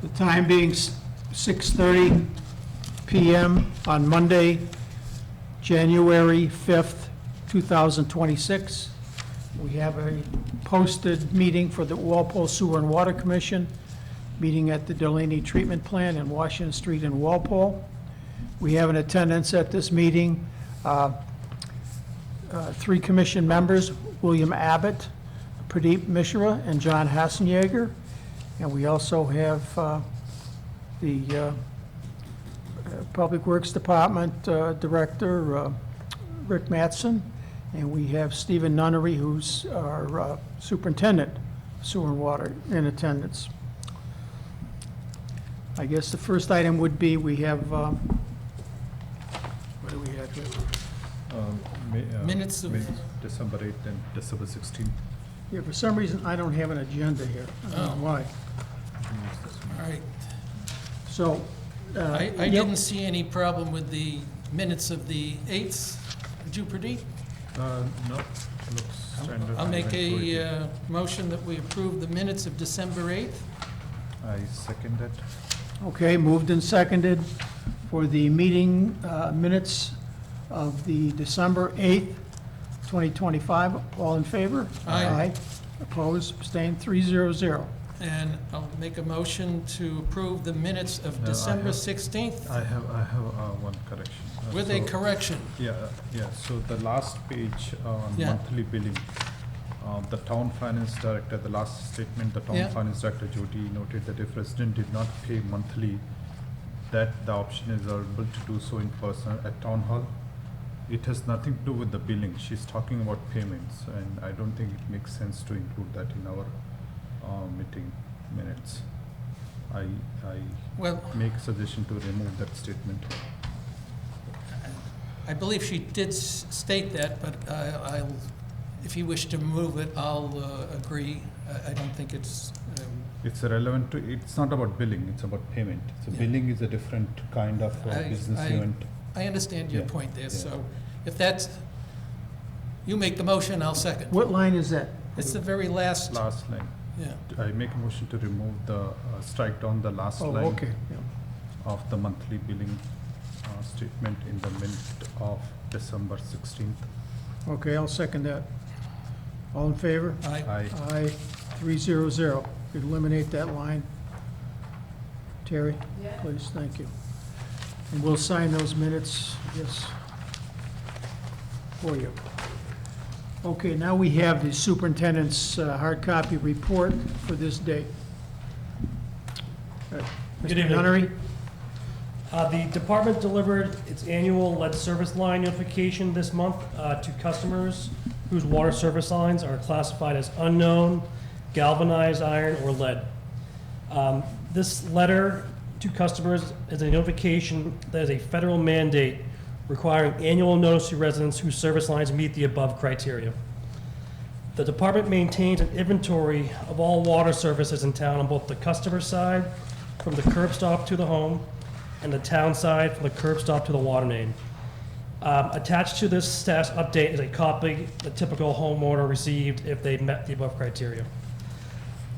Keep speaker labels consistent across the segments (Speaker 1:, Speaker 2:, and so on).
Speaker 1: The time being 6:30 PM on Monday, January 5th, 2026. We have a posted meeting for the Walpole Sewer and Water Commission, meeting at the Delaney Treatment Plant in Washington Street in Walpole. We have in attendance at this meeting three commission members, William Abbott, Pradeep Mishra, and John Hassenjager. And we also have the Public Works Department Director, Rick Mattson, and we have Stephen Nunnery, who's our Superintendent, Sewer and Water, in attendance. I guess the first item would be, we have, what do we have here?
Speaker 2: Minutes of-
Speaker 3: December 8th and December 16th.
Speaker 1: Yeah, for some reason, I don't have an agenda here. I don't know why.
Speaker 2: All right.
Speaker 1: So.
Speaker 2: I
Speaker 1: yep.
Speaker 2: didn't see any problem with the minutes of the 8th. Did you, Pradeep?
Speaker 3: No, looks standard.
Speaker 2: I'll make a motion that we approve the minutes of December 8th.
Speaker 3: I second that.
Speaker 1: Okay, moved and seconded for the meeting minutes of the December 8th, 2025. All in favor?
Speaker 2: Aye.
Speaker 1: Opposed, abstained, 300.
Speaker 2: And I'll make a motion to approve the minutes of
Speaker 3: No, I
Speaker 2: December
Speaker 3: have-
Speaker 2: 16th
Speaker 3: I have one correction.
Speaker 2: with a
Speaker 3: So-
Speaker 2: correction.
Speaker 3: Yeah, so the last page on
Speaker 2: Yeah.
Speaker 3: monthly billing, the town finance director, the last statement, the
Speaker 2: Yeah.
Speaker 3: town finance director Jody noted that if resident did not pay monthly, that the option is available to do so in person at town hall. It has nothing to do with the billing. She's talking about payments, and I don't think it makes sense to include that in our meeting minutes. I
Speaker 2: Well,
Speaker 3: make a suggestion to remove that statement.
Speaker 2: I believe she did state that, but if you wish to move it, I'll agree. I don't think it's,
Speaker 3: It's relevant to, it's not about billing, it's about payment. So
Speaker 2: Yeah.
Speaker 3: billing is a different kind of business event.
Speaker 2: I understand your
Speaker 3: Yeah,
Speaker 2: point there,
Speaker 3: yeah.
Speaker 2: so if that's, you make the motion, I'll second.
Speaker 1: What line is that?
Speaker 2: It's the very last,
Speaker 3: Last line.
Speaker 2: yeah.
Speaker 3: I make a motion to remove the, strike down the last
Speaker 1: Oh,
Speaker 3: line
Speaker 1: okay, yeah.
Speaker 3: of the monthly billing statement in the minute of December 16th.
Speaker 1: Okay, I'll second that. All in favor?
Speaker 2: Aye.
Speaker 1: Aye, 300. Could eliminate that line. Terry?
Speaker 4: Yeah.
Speaker 1: Please, thank you. And we'll sign those minutes, yes, for you. Okay, now we have the superintendent's hard copy report for this date.
Speaker 5: Good
Speaker 1: Mr.
Speaker 5: evening.
Speaker 1: Nunnery?
Speaker 5: The department delivered its annual lead service line notification this month to customers whose water service lines are classified as unknown, galvanized iron, or lead. This letter to customers is a notification that is a federal mandate requiring annual notice to residents whose service lines meet the above criteria. The department maintains an inventory of all water services in town on both the customer side, from the curb stop to the home, and the town side from the curb stop to the water main. Attached to this status update is a copy the typical homeowner received if they met the above criteria.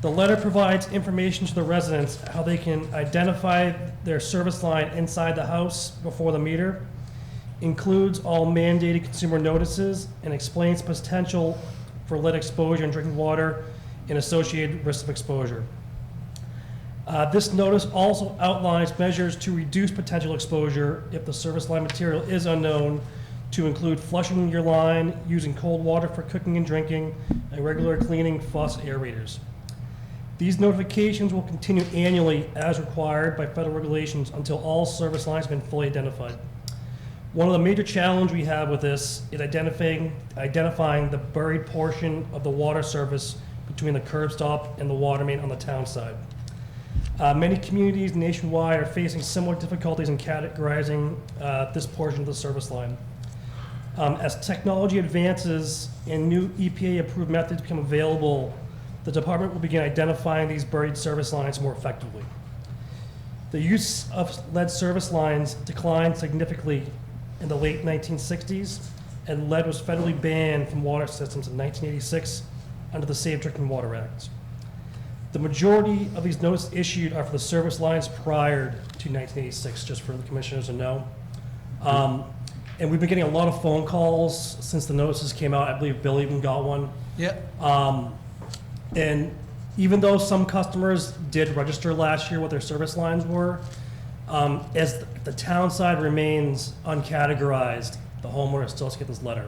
Speaker 5: The letter provides information to the residents how they can identify their service line inside the house before the meter, includes all mandated consumer notices, and explains potential for lead exposure in drinking water and associated risks of exposure. This notice also outlines measures to reduce potential exposure if the service line material is unknown, to include flushing your line, using cold water for cooking and drinking, and regular cleaning faucet aerators. These notifications will continue annually as required by federal regulations until all service lines have been fully identified. One of the major challenges we have with this is identifying the buried portion of the water service between the curb stop and the water main on the town side. Many communities nationwide are facing similar difficulties in categorizing this portion of the service line. As technology advances and new EPA-approved methods become available, the department will begin identifying these buried service lines more effectively. The use of lead service lines declined significantly in the late 1960s, and lead was federally banned from water systems in 1986 under the Safe Drinking Water Act. The majority of these notices issued are for the service lines prior to 1986, just for the commissioners to know. And we've been getting a lot of phone calls since the notices came out. I believe Bill even got one.
Speaker 2: Yeah,
Speaker 5: And even though some customers did register last year what their service lines were, as the town side remains uncategorized, the homeowner still has to get this letter.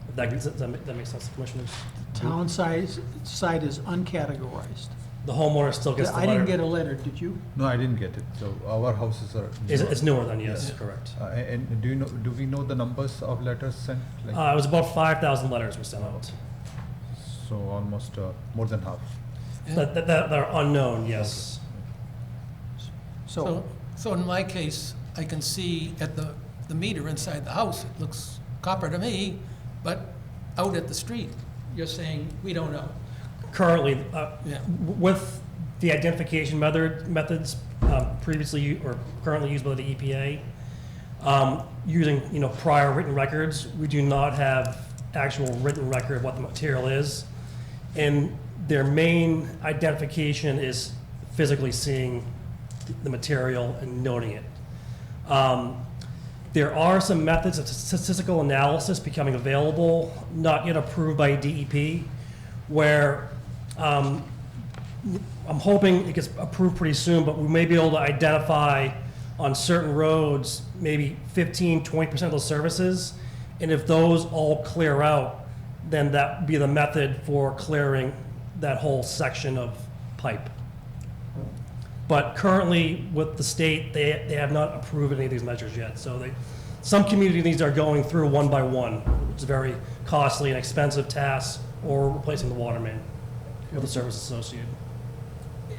Speaker 5: If that makes sense to commissioners.
Speaker 1: Town side is uncategorized.
Speaker 5: The homeowner still gets the
Speaker 1: I
Speaker 5: letter.
Speaker 1: didn't get a letter, did you?
Speaker 3: No, I didn't get it. So our houses are.
Speaker 5: It's newer than, yes, correct.
Speaker 3: And do we know the numbers of letters sent? Like,
Speaker 5: It was about 5,000 letters were sent out.
Speaker 3: so almost more than half.
Speaker 5: That are unknown, yes.
Speaker 2: so in my case, I can see at the meter inside the house, it looks copper to me, but out at the street, you're saying, we don't know.
Speaker 5: Currently,
Speaker 2: Yeah.
Speaker 5: with the identification methods previously or currently used by the EPA, using, prior written records, we do not have actual written record of what the material is. And their main identification is physically seeing the material and noting it. There are some methods of statistical analysis becoming available, not yet approved by DEP, where I'm hoping it gets approved pretty soon, but we may be able to identify on certain roads, maybe 15, 20% of those services. And if those all clear out, then that would be the method for clearing that whole section of pipe. But currently, with the state, they have not approved any of these measures yet. So some communities are going through one by one, which is a very costly and expensive task, or replacing the water main with the service associated.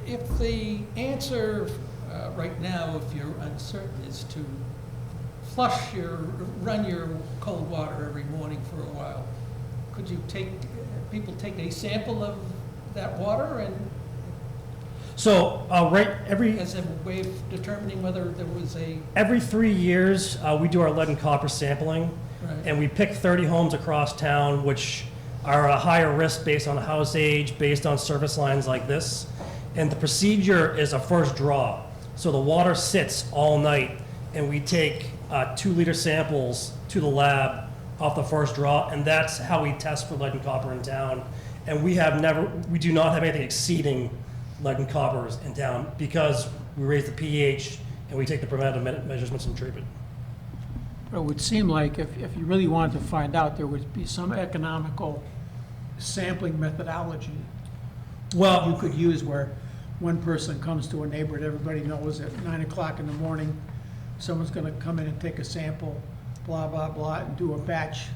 Speaker 2: If the answer right now, if you're uncertain, is to run your cold water every morning for a while, could you people take a sample of that water and
Speaker 5: So,
Speaker 2: as a way of determining whether there was
Speaker 5: every 3 years, we do our lead and copper sampling,
Speaker 2: Right.
Speaker 5: and we pick 30 homes across town, which are a higher risk based on the house age, based on service lines like this. And the procedure is a first draw. So the water sits all night, and we take 2-liter samples to the lab off the first draw, and that's how we test for lead and copper in town. And we do not have anything exceeding lead and coppers in town because we raise the pH and we take the preventative measurements and treatment.
Speaker 1: But it would seem like if you really wanted to find out, there would be some economical sampling methodology you
Speaker 5: Well,
Speaker 1: could use where one person comes to a neighbor and everybody knows at 9 o'clock in the morning, someone's gonna come in and take a sample, blah, blah, blah, and do a batch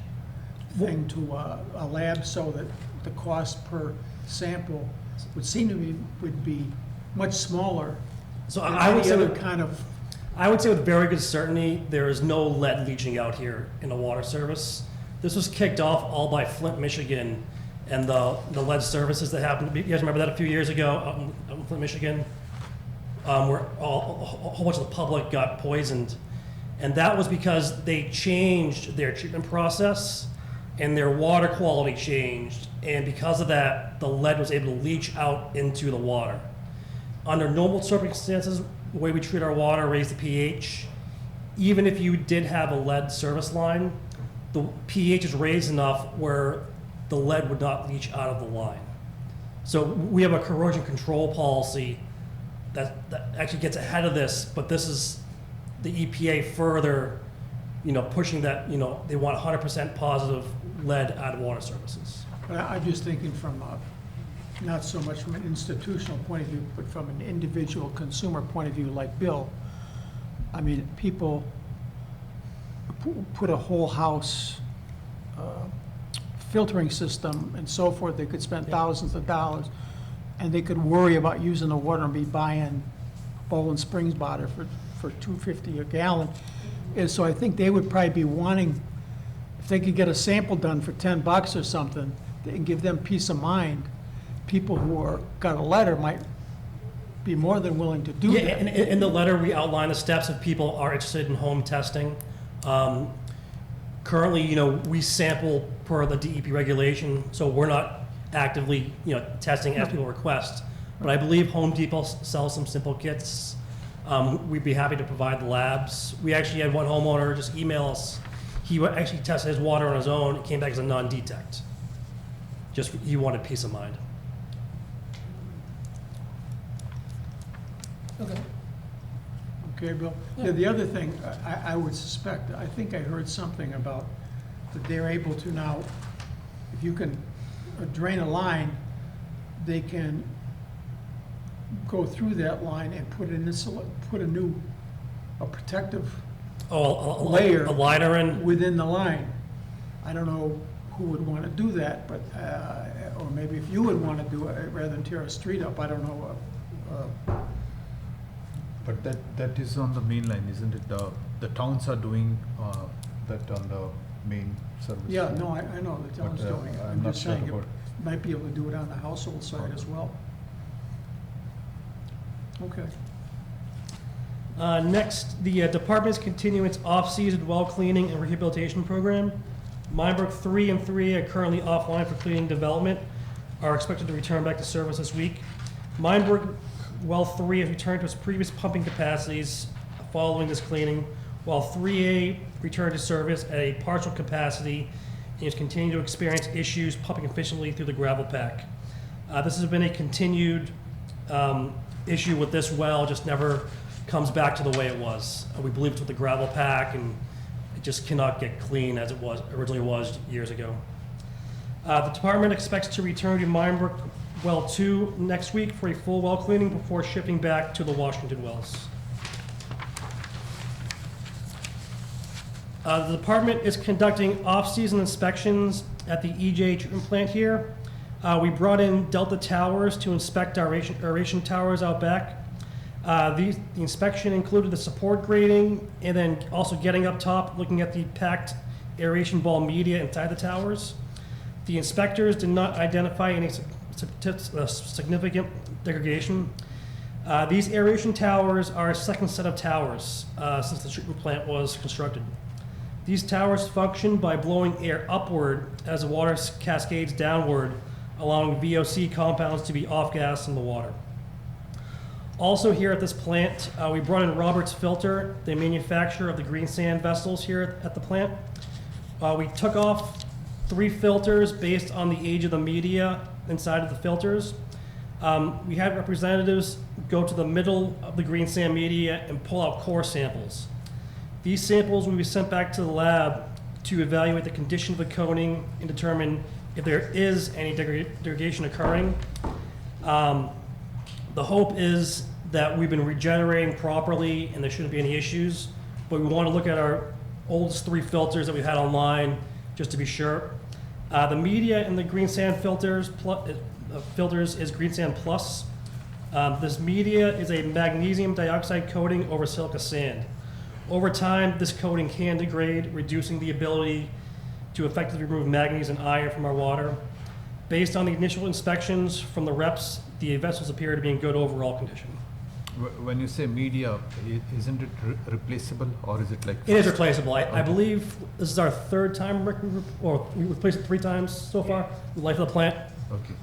Speaker 1: thing to a lab so that the cost per sample would seem to be much smaller
Speaker 5: so
Speaker 1: than
Speaker 5: I would
Speaker 1: any
Speaker 5: say
Speaker 1: other
Speaker 5: with,
Speaker 1: kind of,
Speaker 5: I would say with very good certainty, there is no lead leaching out here in the water service. This was kicked off all by Flint, Michigan, and the lead services that happened. You guys remember that a few years ago out in Flint, Michigan, where a whole bunch of the public got poisoned. And that was because they changed their treatment process and their water quality changed. And because of that, the lead was able to leach out into the water. Under normal circumstances, the way we treat our water, raise the pH, even if you did have a lead service line, the pH is raised enough where the lead would not leach out of the line. So we have a corrosion control policy that actually gets ahead of this, but this is the EPA further, pushing that, they want 100% positive lead out of water services.
Speaker 1: but I'm just thinking from not so much from an institutional point of view, but from an individual consumer point of view, like Bill. I mean, people put a whole house filtering system and so forth, they could spend thousands of dollars, and they could worry about using the water and be buying Bowling Springs water for $2.50 a gallon. And so I think they would probably be wanting, if they could get a sample done for $10 or something, and give them peace of mind, people who got a letter might be more than willing to do
Speaker 5: Yeah,
Speaker 1: that.
Speaker 5: and in the letter, we outline the steps if people are interested in home testing. Currently, we sample per the DEP regulation, so we're not actively, testing as people request. But I believe Home Depot sells some simple kits. We'd be happy to provide the labs. We actually had one homeowner just email us. He actually tested his water on his own. It came back as a non-detect. Just, he wanted peace of mind.
Speaker 2: Okay.
Speaker 1: Okay, Bill? Yeah, the other thing, I would suspect, I think I heard something about that they're able to now, if you can drain a line, they can go through that line and put a protective
Speaker 5: Oh,
Speaker 1: Layer.
Speaker 5: a liner in.
Speaker 1: within the line. I don't know who would want to do that, but, or maybe if you would want to do it rather than tear a street up, I don't know.
Speaker 3: But that is on the main line, isn't it? The towns are doing that on the main service.
Speaker 1: Yeah, no, I know the town's
Speaker 3: But,
Speaker 1: doing it.
Speaker 3: I'm
Speaker 1: I'm
Speaker 3: not
Speaker 1: just
Speaker 3: sure
Speaker 1: saying,
Speaker 3: about-
Speaker 1: it might be able to do it on the household side as well. Okay.
Speaker 5: Next, the department is continuing its off-season well cleaning and rehabilitation program. Minebrook 3 and 3 are currently offline for cleaning development, are expected to return back to service this week. Minebrook well 3 has returned to its previous pumping capacities following this cleaning, while 3A returned to service at a partial capacity and is continuing to experience issues pumping efficiently through the gravel pack. This has been a continued issue with this well, just never comes back to the way it was. We believe it's with the gravel pack, and it just cannot get clean as it originally was years ago. The department expects to return to Minebrook Well 2 next week for a full well cleaning before shifting back to the Washington wells. The department is conducting off-season inspections at the EJ treatment plant here. We brought in Delta Towers to inspect our aeration towers out back. The inspection included the support grading and then also getting up top, looking at the packed aeration ball media inside the towers. The inspectors did not identify any significant degradation. These aeration towers are a second set of towers since the treatment plant was constructed. These towers function by blowing air upward as the water cascades downward, allowing VOC compounds to be off-gas in the water. Also here at this plant, we brought in Roberts Filter, the manufacturer of the green sand vessels here at the plant. We took off 3 filters based on the age of the media inside of the filters. We had representatives go to the middle of the green sand media and pull out core samples. These samples will be sent back to the lab to evaluate the condition of the coating and determine if there is any degradation occurring. The hope is that we've been regenerating properly and there shouldn't be any issues, but we want to look at our oldest 3 filters that we've had online just to be sure. The media in the green sand filters is Green Sand Plus. This media is a magnesium dioxide coating over silica sand. Over time, this coating can degrade, reducing the ability to effectively remove manganese and iron from our water. Based on the initial inspections from the reps, the vessels appear to be in good overall condition.
Speaker 3: When you say media, isn't it replaceable or is it like?
Speaker 5: It is replaceable. I believe this is our 3rd time, or we replaced it 3 times so far, the life of the plant.
Speaker 3: Okay.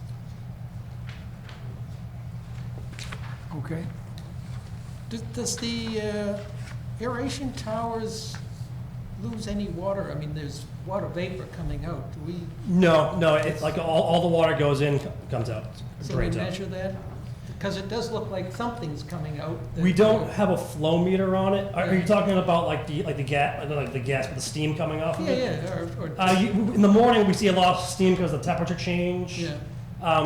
Speaker 1: Okay.
Speaker 2: Does the aeration towers lose any water? I mean, there's water vapor coming out. Do we,
Speaker 5: No, it's like all the water goes in, comes out,
Speaker 2: so we
Speaker 5: drains out.
Speaker 2: measure that? Because it does look like something's coming out. that-
Speaker 5: We don't have a flow meter on it. Are you
Speaker 2: Yeah.
Speaker 5: talking about like the gas, with the steam coming off of
Speaker 2: Yeah,
Speaker 5: it?
Speaker 2: yeah,
Speaker 5: In the morning, we see a lot of steam because of the temperature change.
Speaker 2: yeah.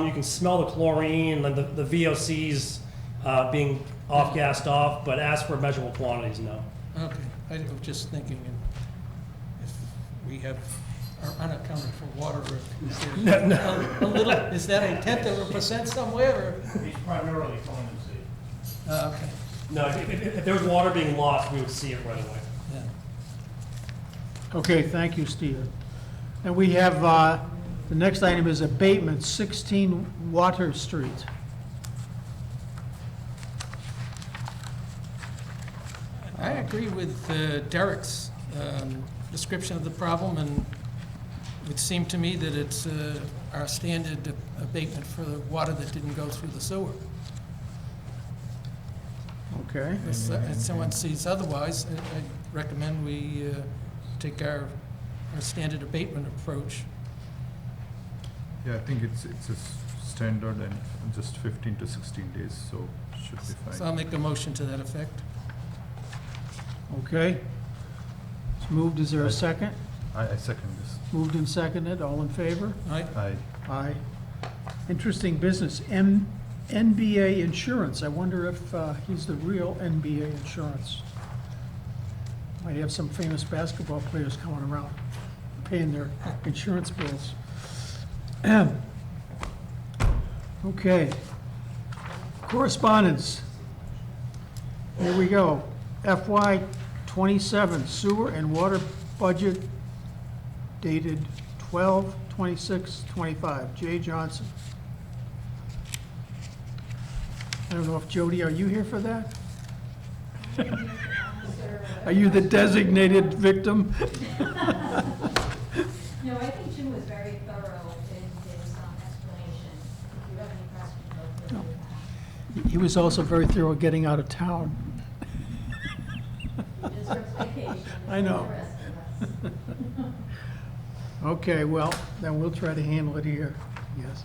Speaker 5: You can smell the chlorine and the VOCs being off-gassed off, but as for measurable quantities, no.
Speaker 2: Okay, I was just thinking if we have our unaccounted for water, is there a little, is that a 1/10 of a percent somewhere, or?
Speaker 5: It's primarily phone and see.
Speaker 2: Okay,
Speaker 5: No, if there was water being lost, we would see it right away.
Speaker 2: yeah.
Speaker 1: Okay, thank you, Stephen. And we have, the next item is abatement, 16 Water Street.
Speaker 2: I agree with Derek's description of the problem, and would seem to me that it's our standard abatement for the water that didn't go through the sewer.
Speaker 1: Okay,
Speaker 2: If someone sees otherwise, I recommend we take our standard abatement approach.
Speaker 3: Yeah, I think it's a standard and just 15 to 16 days, so should be
Speaker 2: So I'll
Speaker 3: fine.
Speaker 2: make a motion to that effect.
Speaker 1: okay. It's moved, is there a second?
Speaker 3: I second this.
Speaker 1: Moved and seconded, all in favor?
Speaker 2: All right?
Speaker 1: Aye. Interesting business, NBA Insurance. I wonder if he's the real NBA Insurance. Might have some famous basketball players coming around paying their insurance bills. Okay. Correspondence. Here we go. FY '27 sewer and water budget dated 12/26/25. Jay Johnson. I don't know if Jody, are you here for that? Are you the designated victim?
Speaker 4: No, I think Jim was very thorough in his explanation. If you have any questions, I'll do that.
Speaker 1: He was also very thorough getting out of town.
Speaker 4: He deserves vacation.
Speaker 1: I know.
Speaker 4: like the rest of us.
Speaker 1: Okay, well, then we'll try to handle it here, yes.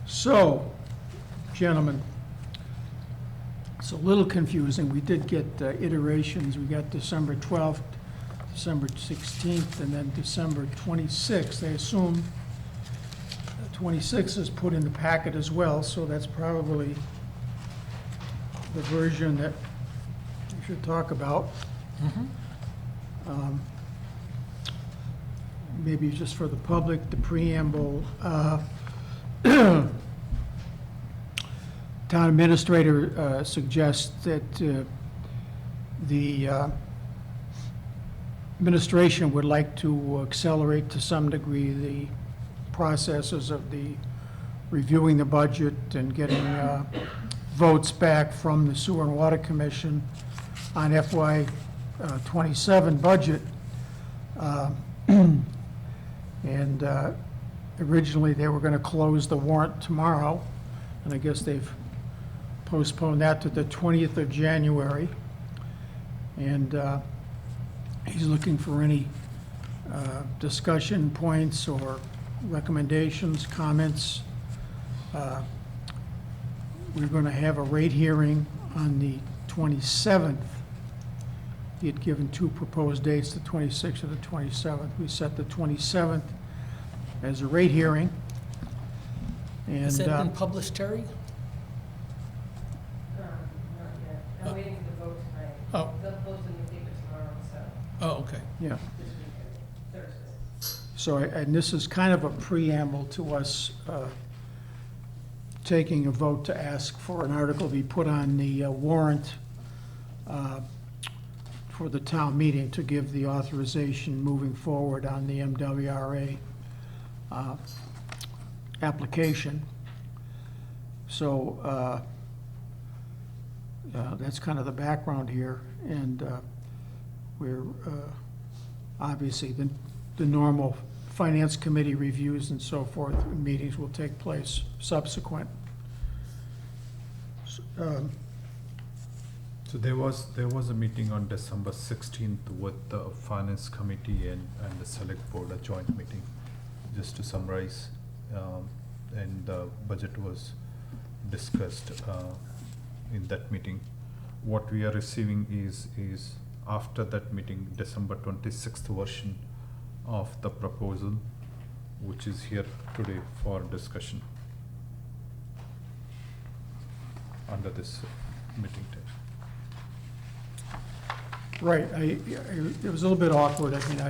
Speaker 1: So, gentlemen, it's a little confusing. We did get iterations. We got December 12th, December 16th, and then December 26th. I assume 26 is put in the packet as well, so that's probably the version that we should talk about. Um, Maybe just for the public, the preamble. Town administrator suggests that the administration would like to accelerate to some degree the processes of the reviewing the budget and getting votes back from the Sewer and Water Commission on FY '27 budget. And originally, they were going to close the warrant tomorrow, and I guess they've postponed that to the 20th of January. And he's looking for any discussion points or recommendations, comments. We're going to have a rate hearing on the 27th. He had given two proposed dates, the 26th or the 27th. We set the 27th as a rate hearing.
Speaker 2: Has
Speaker 1: And
Speaker 2: that been published, Terry?
Speaker 6: Not yet. I'm waiting for the vote tonight.
Speaker 2: Oh,
Speaker 6: They'll post in the paper tomorrow, so
Speaker 2: oh, okay.
Speaker 1: yeah,
Speaker 6: this week, Thursday.
Speaker 1: so, and this is kind of a preamble to us taking a vote to ask for an article to be put on the warrant for the town meeting to give the authorization moving forward on the MWRA application. So that's kind of the background here, and we're obviously the normal finance committee reviews and so forth, meetings will take place subsequent.
Speaker 3: So there was a meeting on December 16th with the finance committee and the select board, a joint meeting, just to summarize. And the budget was discussed in that meeting. What we are receiving is after that meeting, December 26th version of the proposal, which is here today for discussion under this meeting time.
Speaker 1: Right, it was a little bit awkward, I mean,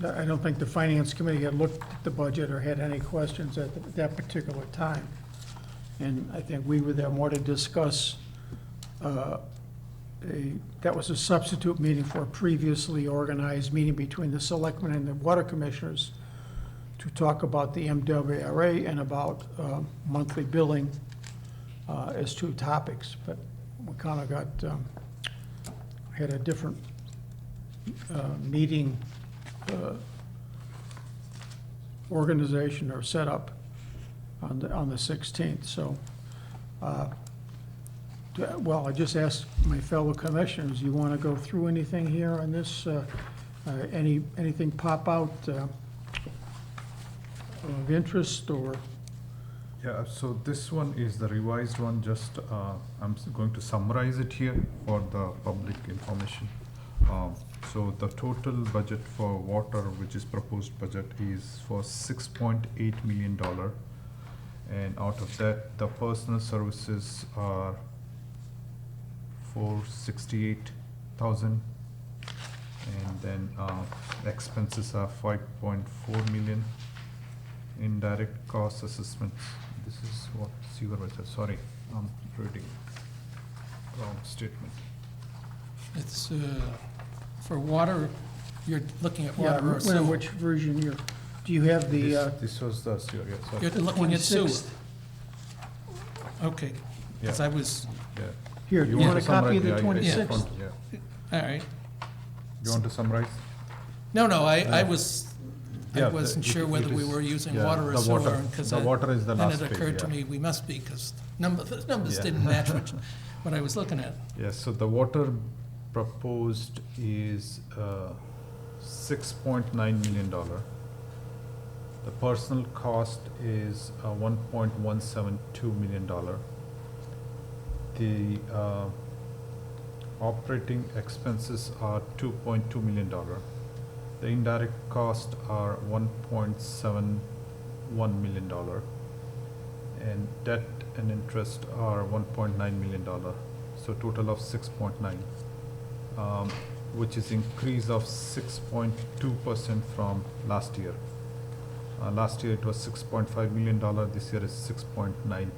Speaker 1: I don't think the finance committee had looked at the budget or had any questions at that particular time. And I think we were there more to discuss, that was a substitute meeting for a previously organized meeting between the selectmen and the water commissioners to talk about the MWRA and about monthly billing as two topics. But we kind of got, had a different meeting organization or setup on the 16th, so, well, I just asked my fellow commissioners, you want to go through anything here on this? Anything pop out of interest, or?
Speaker 3: Yeah, so this one is the revised one, just, going to summarize it here for the public information. So the total budget for water, which is proposed budget, is for $6.8 million. And out of that, the personal services are $468,000. And then expenses are $5.4 million. Indirect cost assessments, this is what supervisor, sorry, I'm reading wrong statement.
Speaker 2: It's, for water, you're looking at
Speaker 1: Yeah,
Speaker 2: water or sewer.
Speaker 1: which version do you have the,
Speaker 3: This was the sewer, yeah,
Speaker 2: You're
Speaker 3: sorry,
Speaker 2: looking at sewer.
Speaker 1: 26th?
Speaker 2: Okay, because
Speaker 3: yeah,
Speaker 2: I was,
Speaker 3: yeah.
Speaker 1: Here, do you want a copy of the
Speaker 3: summarize? Yeah,
Speaker 1: 26th?
Speaker 3: yeah.
Speaker 2: all right.
Speaker 3: You want to summarize?
Speaker 2: No, I
Speaker 3: Yeah.
Speaker 2: was, I
Speaker 3: Yeah,
Speaker 2: wasn't
Speaker 3: it-
Speaker 2: sure
Speaker 3: it
Speaker 2: whether we
Speaker 3: is-
Speaker 2: were using
Speaker 3: yeah,
Speaker 2: water or
Speaker 3: the
Speaker 2: sewer.
Speaker 3: water-
Speaker 2: because
Speaker 3: the water is the last
Speaker 2: Then it
Speaker 3: page,
Speaker 2: occurred to
Speaker 3: yeah.
Speaker 2: me, we must be, because the numbers
Speaker 3: Yeah.
Speaker 2: didn't match what I was looking at.
Speaker 3: Yes, so the water proposed is $6.9 million. The personal cost is $1.172 million. The operating expenses are $2.2 million. The indirect costs are $1.71 million. And debt and interest are $1.9 million. So total of 6.9, which is increase of 6.2% from last year. Last year it was $6.5 million, this year is $6.9 million.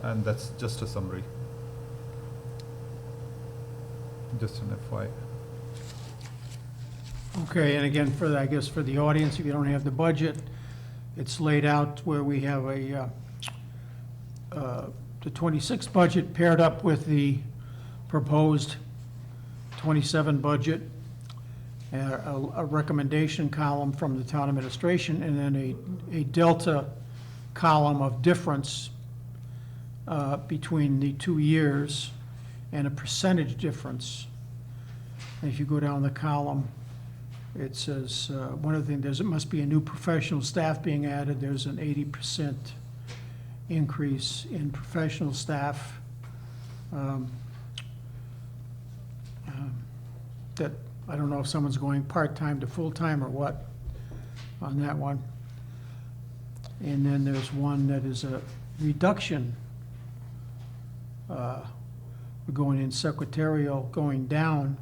Speaker 3: And that's just a summary. Just an FYI.
Speaker 1: Okay, and again, I guess for the audience, if you don't have the budget, it's laid out where we have the 26 budget paired up with the proposed 27 budget, a recommendation column from the town administration, and then a delta column of difference between the 2 years and a percentage difference. And if you go down the column, it says, one of the things, it must be a new professional staff being added. There's an 80% increase in professional staff. That, I don't know if someone's going part-time to full-time or what on that one. And then there's one that is a reduction. We're going in secretarial, going down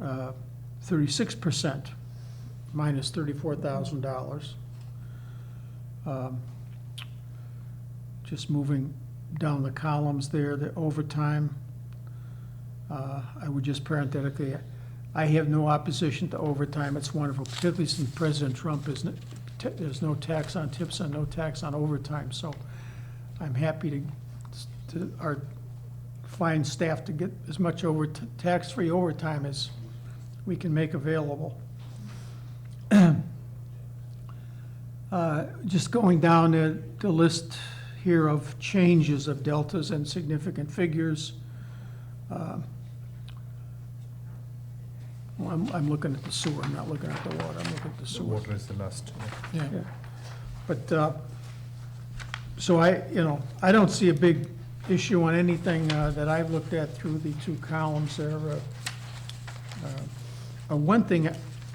Speaker 1: 36%, minus $34,000. Just moving down the columns there, the overtime. I would just parenthetically, I have no opposition to overtime. It's wonderful, particularly since President Trump isn't, there's no tax on tips and no tax on overtime. So I'm happy to our fine staff to get as much tax-free overtime as we can make available. Just going down the list here of changes of deltas and significant figures. Well, I'm looking at the sewer, I'm not looking at the water, I'm looking at the
Speaker 3: The
Speaker 1: sewer.
Speaker 3: water is the last.
Speaker 2: Yeah.
Speaker 1: Yeah. But, so I don't see a big issue on anything that I've looked at through the two columns there. One thing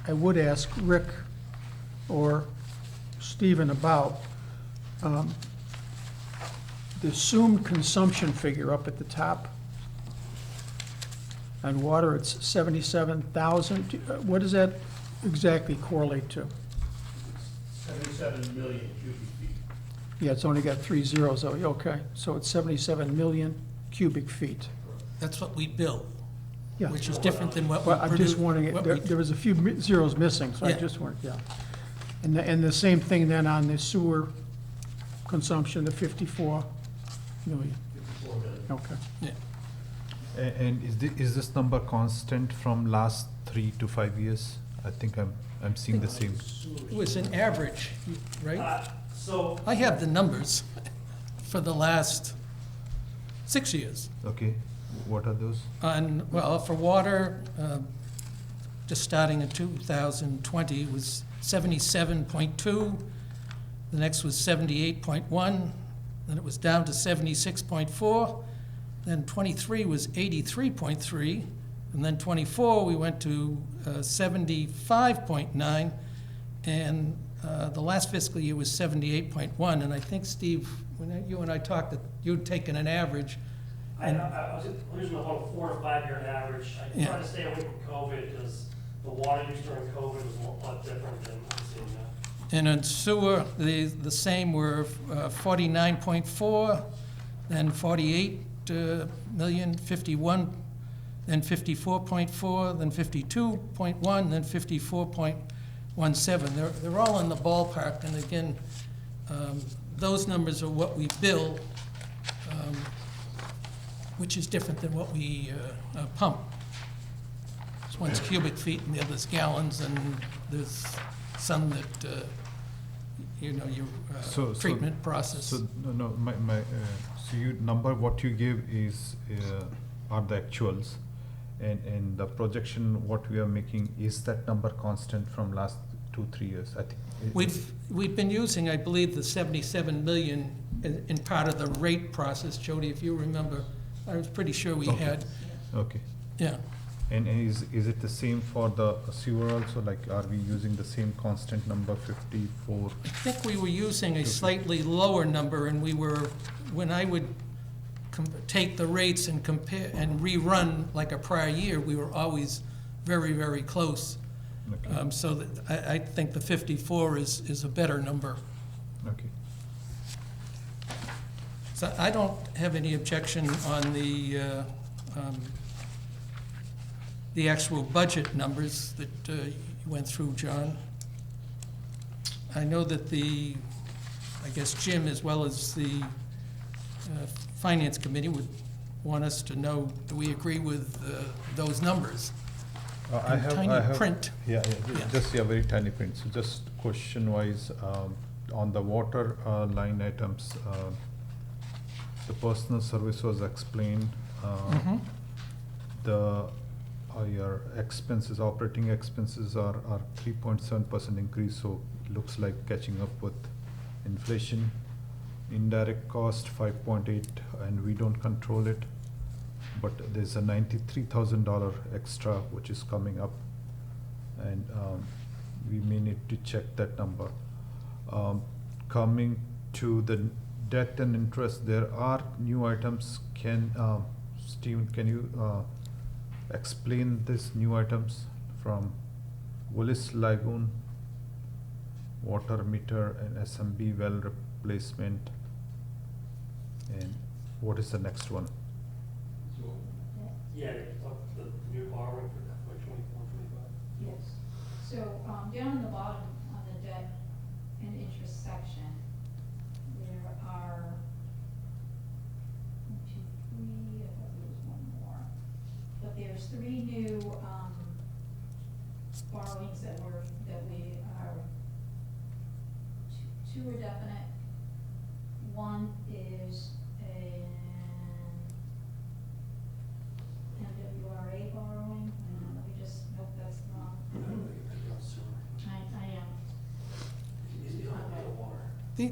Speaker 1: I would ask Rick or Stephen about, the assumed consumption figure up at the top. On water, it's 77,000. What does that exactly correlate to?
Speaker 5: 77 million cubic feet.
Speaker 1: Yeah, it's only got 3 zeros, though. Okay, so it's 77 million cubic feet.
Speaker 2: That's what we bill,
Speaker 1: Yeah.
Speaker 2: which is different than what we
Speaker 1: Well, I'm
Speaker 2: produce.
Speaker 1: just wondering, there was a few zeros missing, so I
Speaker 2: Yeah.
Speaker 1: just wondered, yeah. And the same thing then on the sewer consumption, the 54 million.
Speaker 5: 54 million.
Speaker 1: Okay.
Speaker 2: Yeah.
Speaker 3: And is this number constant from last 3 to 5 years? I think I'm seeing the same.
Speaker 2: It was an average, right?
Speaker 5: So,
Speaker 2: I have the numbers for the last 6 years.
Speaker 3: Okay, what are those?
Speaker 2: Well, for water, just starting in 2020, it was 77.2. The next was 78.1. Then it was down to 76.4. Then 23 was 83.3. And then 24, we went to 75.9. And the last fiscal year was 78.1. And I think, Steve, when you and I talked, that you'd taken an average.
Speaker 5: I was losing about a 4 to 5 year average. I
Speaker 2: Yeah.
Speaker 5: tried to stay away from COVID because the water use during COVID was a lot different than what we're seeing now.
Speaker 2: And in sewer, the same were 49.4, then 48 million, 51, then 54.4, then 52.1, then 54.17. They're all in the ballpark, and again, those numbers are what we bill, which is different than what we pump. So one's cubic feet and the other's gallons, and there's some that, your
Speaker 3: So-
Speaker 2: treatment process.
Speaker 3: So, no, so what you give is, are the actuals, and the projection, what we are making, is that number constant from last 2-3 years, I think?
Speaker 2: We've been using, I believe, the 77 million in part of the rate process. Jody, if you remember, I was pretty sure we
Speaker 3: Okay.
Speaker 2: had,
Speaker 3: Okay,
Speaker 2: yeah.
Speaker 3: and is it the same for the sewer also, like, are we using the same constant number, 54?
Speaker 2: I think we were using a slightly lower number, and when I would take the rates and compare and rerun like a prior year, we were always very, very close.
Speaker 3: Okay,
Speaker 2: So that I think the 54 is a better number.
Speaker 3: okay.
Speaker 2: So I don't have any objection on the actual budget numbers that you went through, John. I know that I guess Jim, as well as the Finance Committee, would want us to know, do we agree with those numbers?
Speaker 3: I have.
Speaker 2: Tiny print.
Speaker 3: Yeah,
Speaker 2: Yeah.
Speaker 3: just, very tiny print. So just question-wise, on the water line items, the personal service was explained.
Speaker 2: Mhm.
Speaker 3: Your expenses, operating expenses are 3.7% increase, so it looks like catching up with inflation. Indirect cost 5.8, and we don't control it. But there's a $93,000 extra which is coming up, and we may need to check that number. Coming to the debt and interest, there are new items. Steven, can you explain these new items from Willis Lagoon, water meter and SMB well replacement? And what is the next one?
Speaker 5: Yeah, the new borrowing for FY 24, 25.
Speaker 4: Yes. So, down on the bottom, on the debt and interest section, there are 1, 2, 3, I thought there was one more. But there's 3 new, borrowings that we are, 2 are definite. One is MWRA borrowing, and let me just, nope, that's wrong. I am.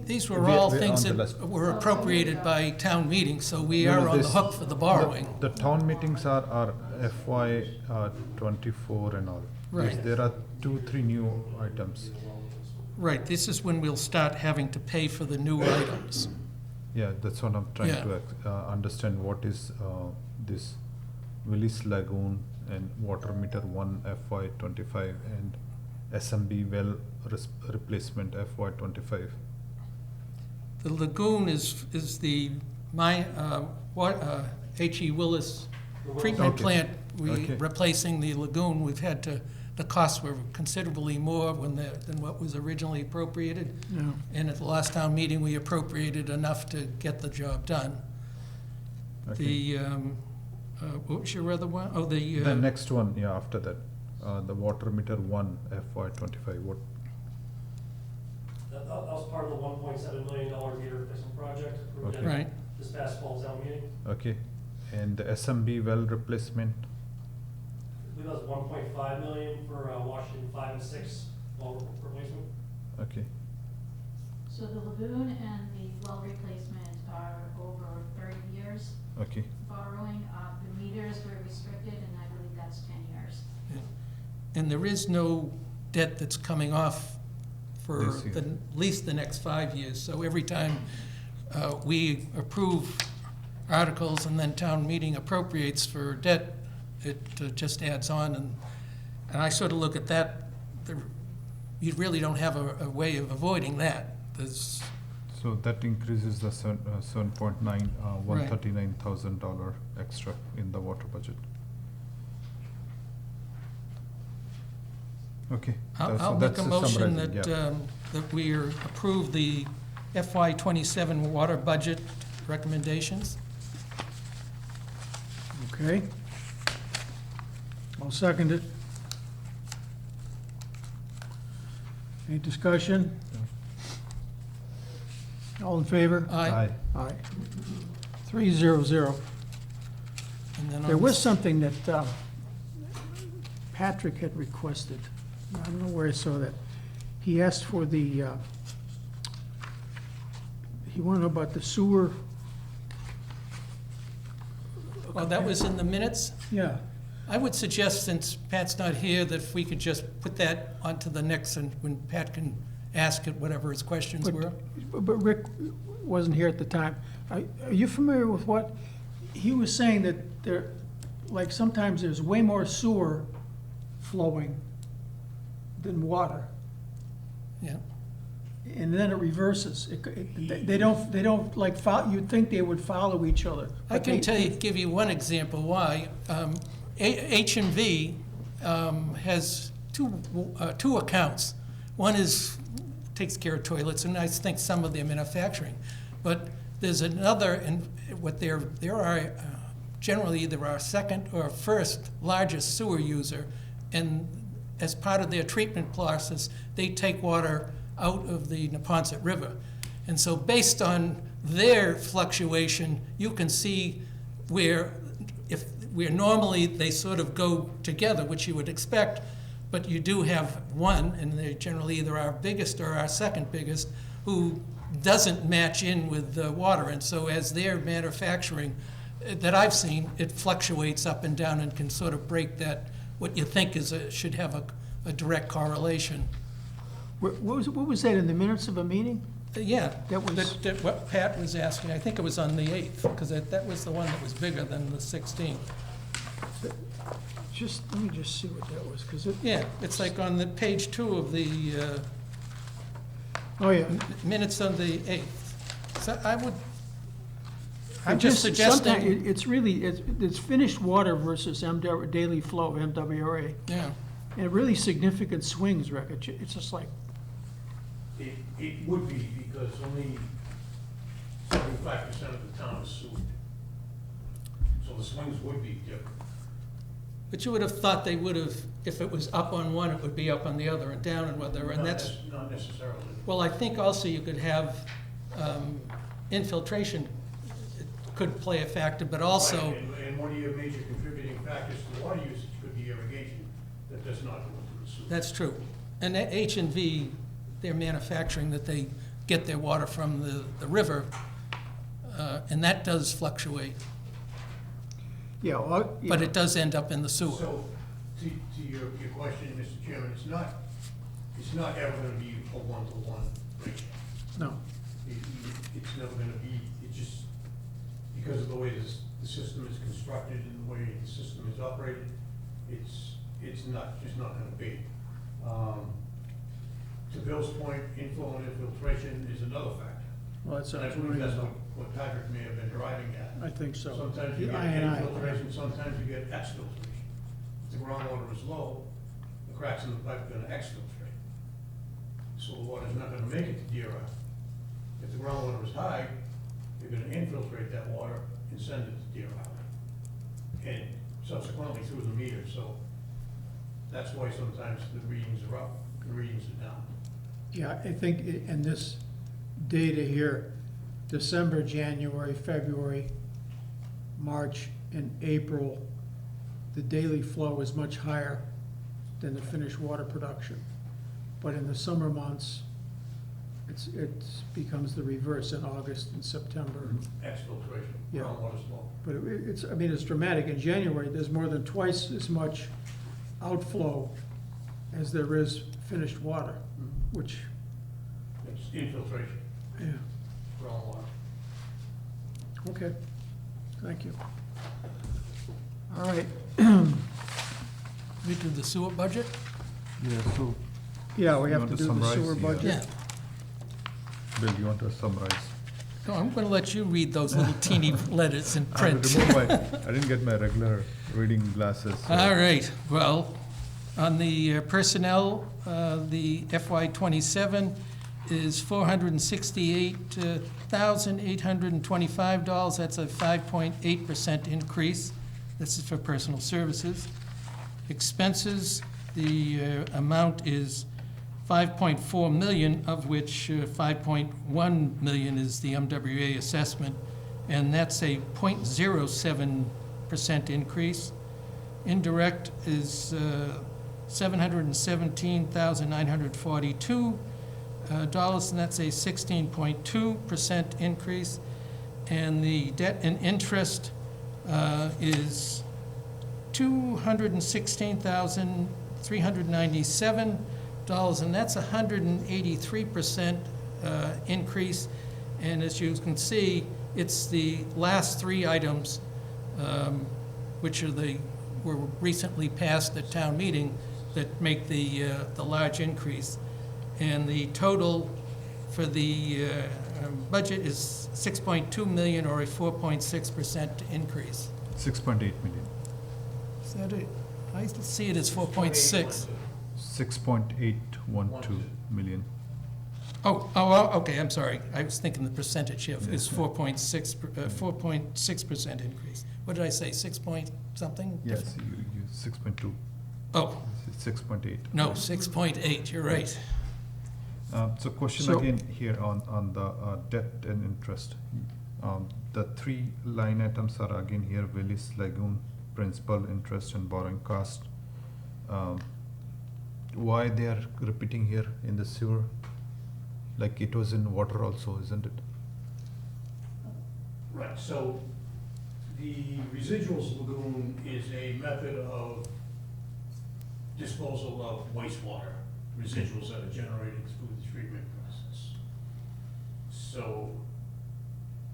Speaker 2: These were
Speaker 3: We-
Speaker 2: all
Speaker 3: we're
Speaker 2: things
Speaker 3: on the
Speaker 2: that
Speaker 3: list.
Speaker 2: were appropriated by town meeting, so we
Speaker 3: No,
Speaker 2: are
Speaker 3: no,
Speaker 2: on the
Speaker 3: this-
Speaker 2: hook for the borrowing.
Speaker 3: The town meetings are FY 24 and all.
Speaker 2: Right.
Speaker 3: There are 2-3 new items.
Speaker 2: Right, this is when we'll start having to pay for the new items.
Speaker 3: Yeah, that's what I'm trying
Speaker 2: Yeah.
Speaker 3: to understand. What is this Willis Lagoon and water meter 1 FY 25 and SMB well replacement FY 25?
Speaker 2: The lagoon is H.E. Willis treatment
Speaker 3: Okay.
Speaker 2: plant.
Speaker 3: Okay.
Speaker 2: Replacing the lagoon, the costs were considerably more than what was originally appropriated.
Speaker 1: Yeah.
Speaker 2: And at the last town meeting, we appropriated enough to get the job done.
Speaker 3: Okay.
Speaker 2: The What was your other one? Oh, the,
Speaker 3: The next one, yeah, after that, the water meter one FY '25, what,
Speaker 5: That was part of the $1.7 million meter replacement project approved at
Speaker 2: right,
Speaker 5: this past fall's town meeting.
Speaker 3: okay? And the SMB well replacement,
Speaker 5: I believe that was 1.5 million for Washington 5 and 6 well replacement.
Speaker 3: okay,
Speaker 4: So the lagoon and the well replacement are over 30 years
Speaker 3: okay,
Speaker 4: borrowing. The meters were restricted, and I believe that's 10 years.
Speaker 2: and there is no debt that's coming off for
Speaker 3: This year.
Speaker 2: at least the next 5 years. So every time we approve articles and then town meeting appropriates for debt, it just adds on, and I sort of look at that, you really don't have a way of avoiding that. There's,
Speaker 3: so that increases the 7.9, $139,000 extra in the water budget. Okay.
Speaker 2: I'll
Speaker 3: so
Speaker 2: make
Speaker 3: that's
Speaker 2: a motion
Speaker 3: summarizing,
Speaker 2: that,
Speaker 3: yeah.
Speaker 2: that we approve the FY '27 water budget recommendations.
Speaker 1: Okay. I'll second it. Any discussion? All in favor?
Speaker 2: Aye.
Speaker 1: Aye. 300.
Speaker 2: And then
Speaker 1: There
Speaker 2: on
Speaker 1: was something that Patrick had requested. I don't know where I saw that. He asked for the, he wanted to know about the sewer.
Speaker 2: Well, that was in the minutes.
Speaker 1: Yeah.
Speaker 2: I would suggest, since Pat's not here, that if we could just put that onto the next, and when Pat can ask it, whatever his questions were.
Speaker 1: But Rick wasn't here at the time. Are you familiar with what? He was saying that there, like, sometimes there's way more sewer flowing than water,
Speaker 2: Yeah.
Speaker 1: and then it reverses. They don't like, you'd think they would follow each other.
Speaker 2: I
Speaker 1: but
Speaker 2: can
Speaker 1: they-
Speaker 2: give you one example why. H&V has two accounts. One takes care of toilets, and I think some of their manufacturing. But there's another, and what there are generally either our second or first largest sewer user, and as part of their treatment process, they take water out of the Neponset River. And so based on their fluctuation, you can see where normally they sort of go together, which you would expect, but you do have one, and they're generally either our biggest or our second biggest, who doesn't match in with the water. And so as they're manufacturing, that I've seen, it fluctuates up and down and can sort of break that, what you think should have a direct correlation.
Speaker 1: What was that, in the minutes of a meeting?
Speaker 2: Yeah,
Speaker 1: That was-
Speaker 2: that what Pat was asking, I think it was on the 8th, because that was the one that was bigger than the 16th.
Speaker 1: Let me just see what that was, because it,
Speaker 2: Yeah, it's like on the page 2 of the
Speaker 1: oh, yeah.
Speaker 2: minutes on the 8th. So I'm
Speaker 1: It
Speaker 2: just
Speaker 1: sometimes
Speaker 2: suggesting,
Speaker 1: It's really, it's finished water versus daily flow, MWRA,
Speaker 2: yeah,
Speaker 1: and really significant swings, Rick. It's just like,
Speaker 7: It would be, because only 75% of the town is sewered. So the swings would be different.
Speaker 2: but you would have thought they would have, if it was up on one, it would be up on the other, and down on the other, and that's,
Speaker 7: Not necessarily.
Speaker 2: well, I think also you could have infiltration, it could play a factor, but also,
Speaker 7: Right, and one of your major contributing factors to water usage could be irrigation that does not go into the sewer.
Speaker 2: that's true. And H&V, they're manufacturing that they get their water from the river, and that does fluctuate,
Speaker 1: yeah,
Speaker 2: but it does end up in the sewer.
Speaker 7: So, to your question, Mr. Chairman, it's not ever gonna be a one-to-one ratio.
Speaker 1: no.
Speaker 7: It's never gonna be, it's just, because of the way the system is constructed and the way the system is operated, it's just not gonna be. To Bill's point, inflow and infiltration is another factor.
Speaker 1: Well, that's,
Speaker 7: And I believe that's what Patrick may have been driving at.
Speaker 1: I think so.
Speaker 7: Sometimes you
Speaker 1: The
Speaker 7: get
Speaker 1: I&I.
Speaker 7: infiltration, sometimes you get exfiltration. If the groundwater is low, the cracks in the pipe are gonna exfiltrate. So the water's not gonna make it to DRI. If the groundwater is high, you're gonna infiltrate that water and send it to DRI. and subsequently through the meter, so that's why sometimes the readings are up, the readings are down.
Speaker 1: Yeah, I think in this data here, December, January, February, March, and April, the daily flow is much higher than the finished water production. But in the summer months, it becomes the reverse in August and September.
Speaker 7: Exfiltration,
Speaker 1: Yeah.
Speaker 7: groundwater flow.
Speaker 1: But it's, I mean, it's dramatic. In January, there's more than twice as much outflow as there is finished water, which,
Speaker 7: It's infiltration,
Speaker 1: yeah,
Speaker 7: groundwater.
Speaker 1: okay, thank you. All right,
Speaker 2: We do the sewer budget?
Speaker 3: Yeah, so,
Speaker 1: yeah, we
Speaker 3: You
Speaker 1: have
Speaker 3: want
Speaker 1: to
Speaker 3: to
Speaker 1: do the
Speaker 3: summarize?
Speaker 1: sewer
Speaker 3: Yeah.
Speaker 1: budget.
Speaker 2: Yeah.
Speaker 3: Bill, you want to summarize?
Speaker 2: No, I'm going to let you read those little teeny letters in
Speaker 3: I had
Speaker 2: print.
Speaker 3: to remove I didn't get my regular reading glasses. so-
Speaker 2: All right, well, on the personnel, the FY '27 is $468,825. That's a 5.8% increase. This is for personal services. Expenses, the amount is 5.4 million, of which 5.1 million is the MWA assessment, and that's a 0.07% increase. Indirect is $717,942, and that's a 16.2% increase. And the debt and interest is $216,397, and that's a 183% increase. And as you can see, it's the last three items, which are were recently passed at town meeting, that make the large increase. And the total for the budget is 6.2 million, or a 4.6% increase.
Speaker 3: 6.8 million.
Speaker 2: Is that it? I see it as 4.6.
Speaker 3: 6.812 million.
Speaker 2: Oh, okay, I'm sorry. I was thinking the percentage here is 4.6% increase. What did I say, 6 point something?
Speaker 3: Yes, you 6.2.
Speaker 2: Oh,
Speaker 3: It's 6.8.
Speaker 2: no, 6.8, you're right.
Speaker 3: So question
Speaker 1: So-
Speaker 3: again here on the debt and interest. The three line items are again here: Willis Lagoon, principal, interest, and borrowing cost. Why they are repeating here in the sewer? Like it was in water also, isn't it?
Speaker 7: Right, so the residuals lagoon is a method of disposal of wastewater residuals that are generated through the treatment process. So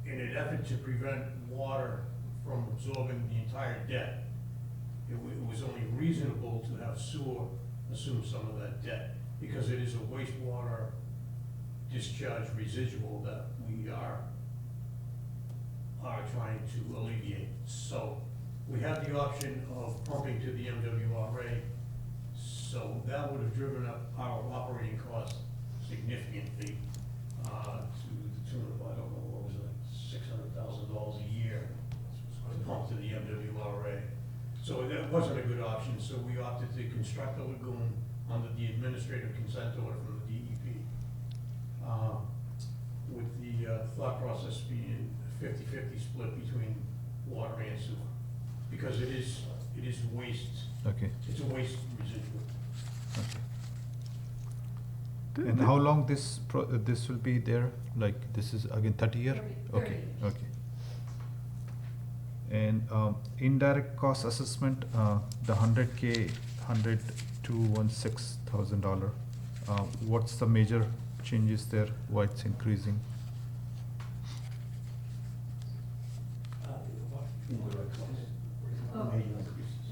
Speaker 7: in an effort to prevent water from absorbing the entire debt, it was only reasonable to have sewer assume some of that debt, because it is a wastewater discharge residual that we are trying to alleviate. So we have the option of pumping to the MWRA, so that would have driven up our operating costs significantly, to the tune of, I don't know, what was it, like $600,000 a year to pump to the MWRA. So that wasn't a good option, so we opted to construct a lagoon under the administrative consent order from the DEP. With the thought process being 50-50 split between water and sewer, because it is waste,
Speaker 3: Okay.
Speaker 7: it's a waste residual.
Speaker 3: Okay. And how long this this will be there? Like this is again 30 year?
Speaker 4: 30
Speaker 3: Okay,
Speaker 4: years.
Speaker 3: okay. And indirect cost assessment, the 100K, $102,160,000. What's the major changes there? Why it's increasing?
Speaker 4: Oh,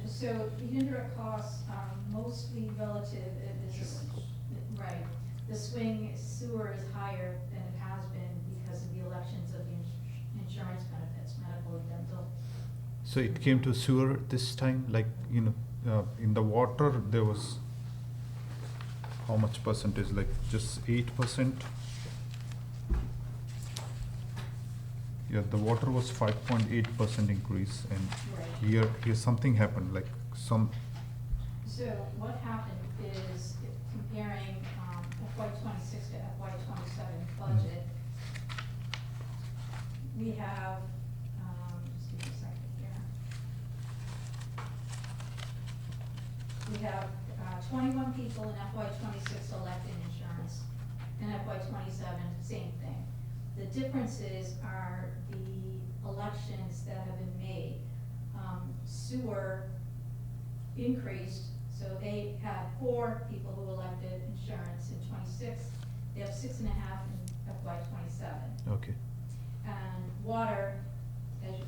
Speaker 4: So the indirect costs are mostly relative, right. The swing sewer is higher than it has been because of the elections of the insurance benefits, medical and dental.
Speaker 3: So it came to sewer this time, like, in the water, there was how much percentage, like just 8%? Yeah, the water was 5.8% increase, and
Speaker 4: Right.
Speaker 3: here something happened, like some,
Speaker 4: So what happened is comparing FY '26 to FY '27 budget, we have, just give me a second here. We have 21 people in FY '26 elected insurance, in FY '27, same thing. The differences are the elections that have been made. Sewer increased, so they had 4 people who elected insurance in '26. They have 6.5 in FY '27.
Speaker 3: okay,
Speaker 4: And water, as you,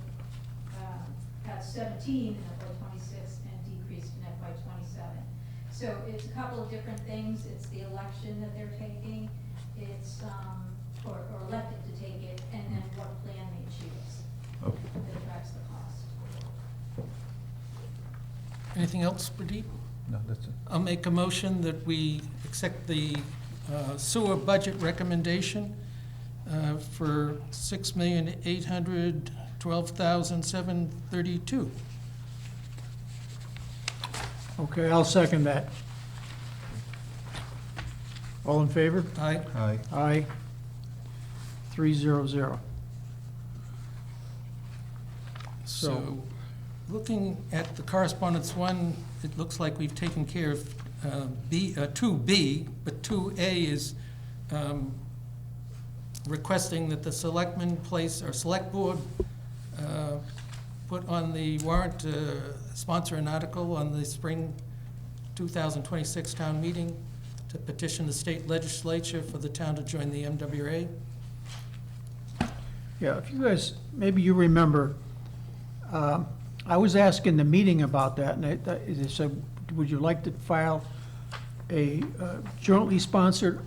Speaker 4: had 17 in FY '26 and decreased in FY '27. So it's a couple of different things. It's the election that they're taking, it's, or elected to take it, and then what plan they choose
Speaker 3: okay.
Speaker 4: that affects the cost.
Speaker 2: Anything else, Pradeep?
Speaker 3: No, that's it.
Speaker 2: I'll make a motion that we accept the sewer budget recommendation for $6,812,732.
Speaker 1: Okay, I'll second that. All in favor?
Speaker 2: Aye.
Speaker 3: Aye.
Speaker 1: Aye. 300.
Speaker 2: So, looking at the correspondence one, it looks like we've taken care of 2B, but 2A is requesting that the selectmen place, or select board, put on the warrant, sponsor an article on the spring 2026 town meeting to petition the state legislature for the town to join the MWA.
Speaker 1: Yeah, if you guys, maybe you remember, I was asking the meeting about that, and they said, would you like to file a jointly sponsored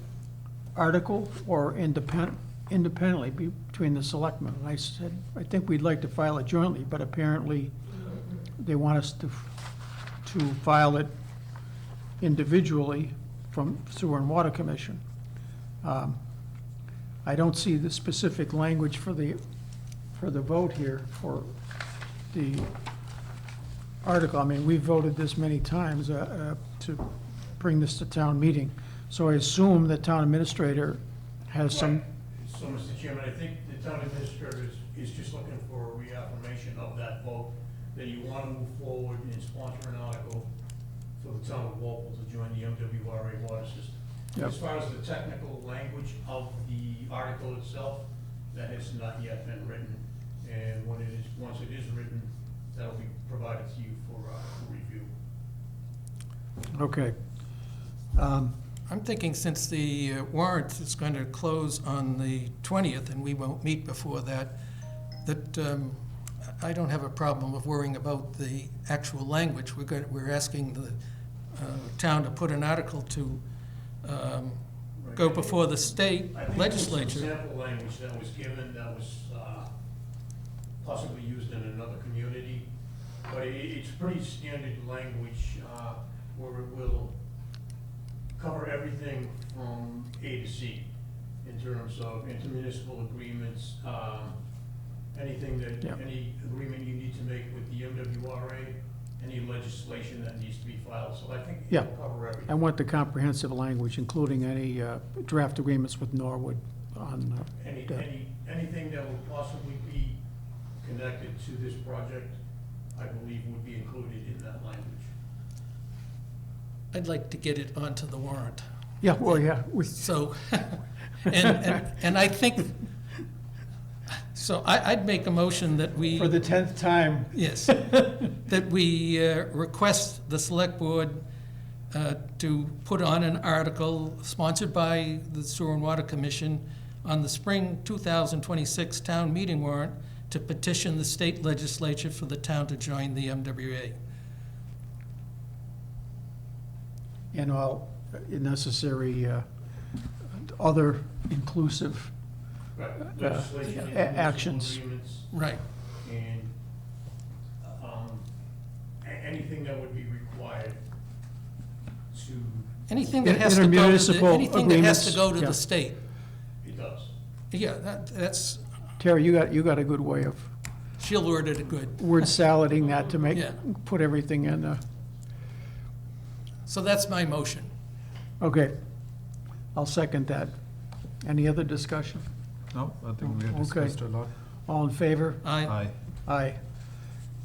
Speaker 1: article or independently between the selectmen? And I said, I think we'd like to file it jointly, but apparently they want us to file it individually from Sewer and Water Commission. I don't see the specific language for the vote here for the article. I mean, we've voted this many times to bring this to town meeting. So I assume the town administrator has some,
Speaker 7: So, Mr. Chairman, I think the town administrator is just looking for a reaffirmation of that vote, that you want to move forward and sponsor an article for the town of Walpole to join the MWRA water system.
Speaker 1: Yep.
Speaker 7: As far as the technical language of the article itself, that has not yet been written. And when it is, once it is written, that'll be provided to you for review.
Speaker 1: okay.
Speaker 2: I'm thinking since the warrant is going to close on the 20th, and we won't meet before that, that I don't have a problem of worrying about the actual language. We're asking the town to put an article to go before the state
Speaker 7: I think
Speaker 2: legislature.
Speaker 7: there was some sample language that was given that was possibly used in another community, but it's pretty standard language where it will cover everything from A to Z in terms of intermunicipal agreements, anything that,
Speaker 1: Yeah.
Speaker 7: any agreement you need to make with the MWRA, any legislation that needs to be filed, so I think
Speaker 1: Yeah.
Speaker 7: it'll cover everything.
Speaker 1: I want the comprehensive language, including any draft agreements with Norwood on that.
Speaker 7: Anything that will possibly be connected to this project, I believe would be included in that language.
Speaker 2: I'd like to get it onto the warrant.
Speaker 1: Yeah, well, yeah,
Speaker 2: So, and I think, so I'd make a motion that we.
Speaker 1: for the 10th time.
Speaker 2: Yes, that we request the select board to put on an article sponsored by the Sewer and Water Commission on the spring 2026 town meeting warrant to petition the state legislature for the town to join the MWA.
Speaker 1: And all necessary other inclusive,
Speaker 7: Right, legislation,
Speaker 1: a-
Speaker 7: intermunicipal
Speaker 1: actions.
Speaker 7: agreements,
Speaker 2: Right.
Speaker 7: and anything that would be required to,
Speaker 2: Anything that has to go to
Speaker 1: Intermunicipal
Speaker 2: anything that has to
Speaker 1: agreements,
Speaker 2: go to
Speaker 1: yeah.
Speaker 2: the state.
Speaker 7: it does.
Speaker 2: Yeah, that's,
Speaker 1: Terry, you got a good way of
Speaker 2: She'll order it good.
Speaker 1: word salading that to
Speaker 2: Yeah.
Speaker 1: put everything in.
Speaker 2: So that's my motion.
Speaker 1: Okay, I'll second that. Any other discussion?
Speaker 3: No, I think we have
Speaker 1: Okay.
Speaker 3: discussed a lot.
Speaker 1: All in favor?
Speaker 2: Aye.
Speaker 3: Aye.
Speaker 1: Aye.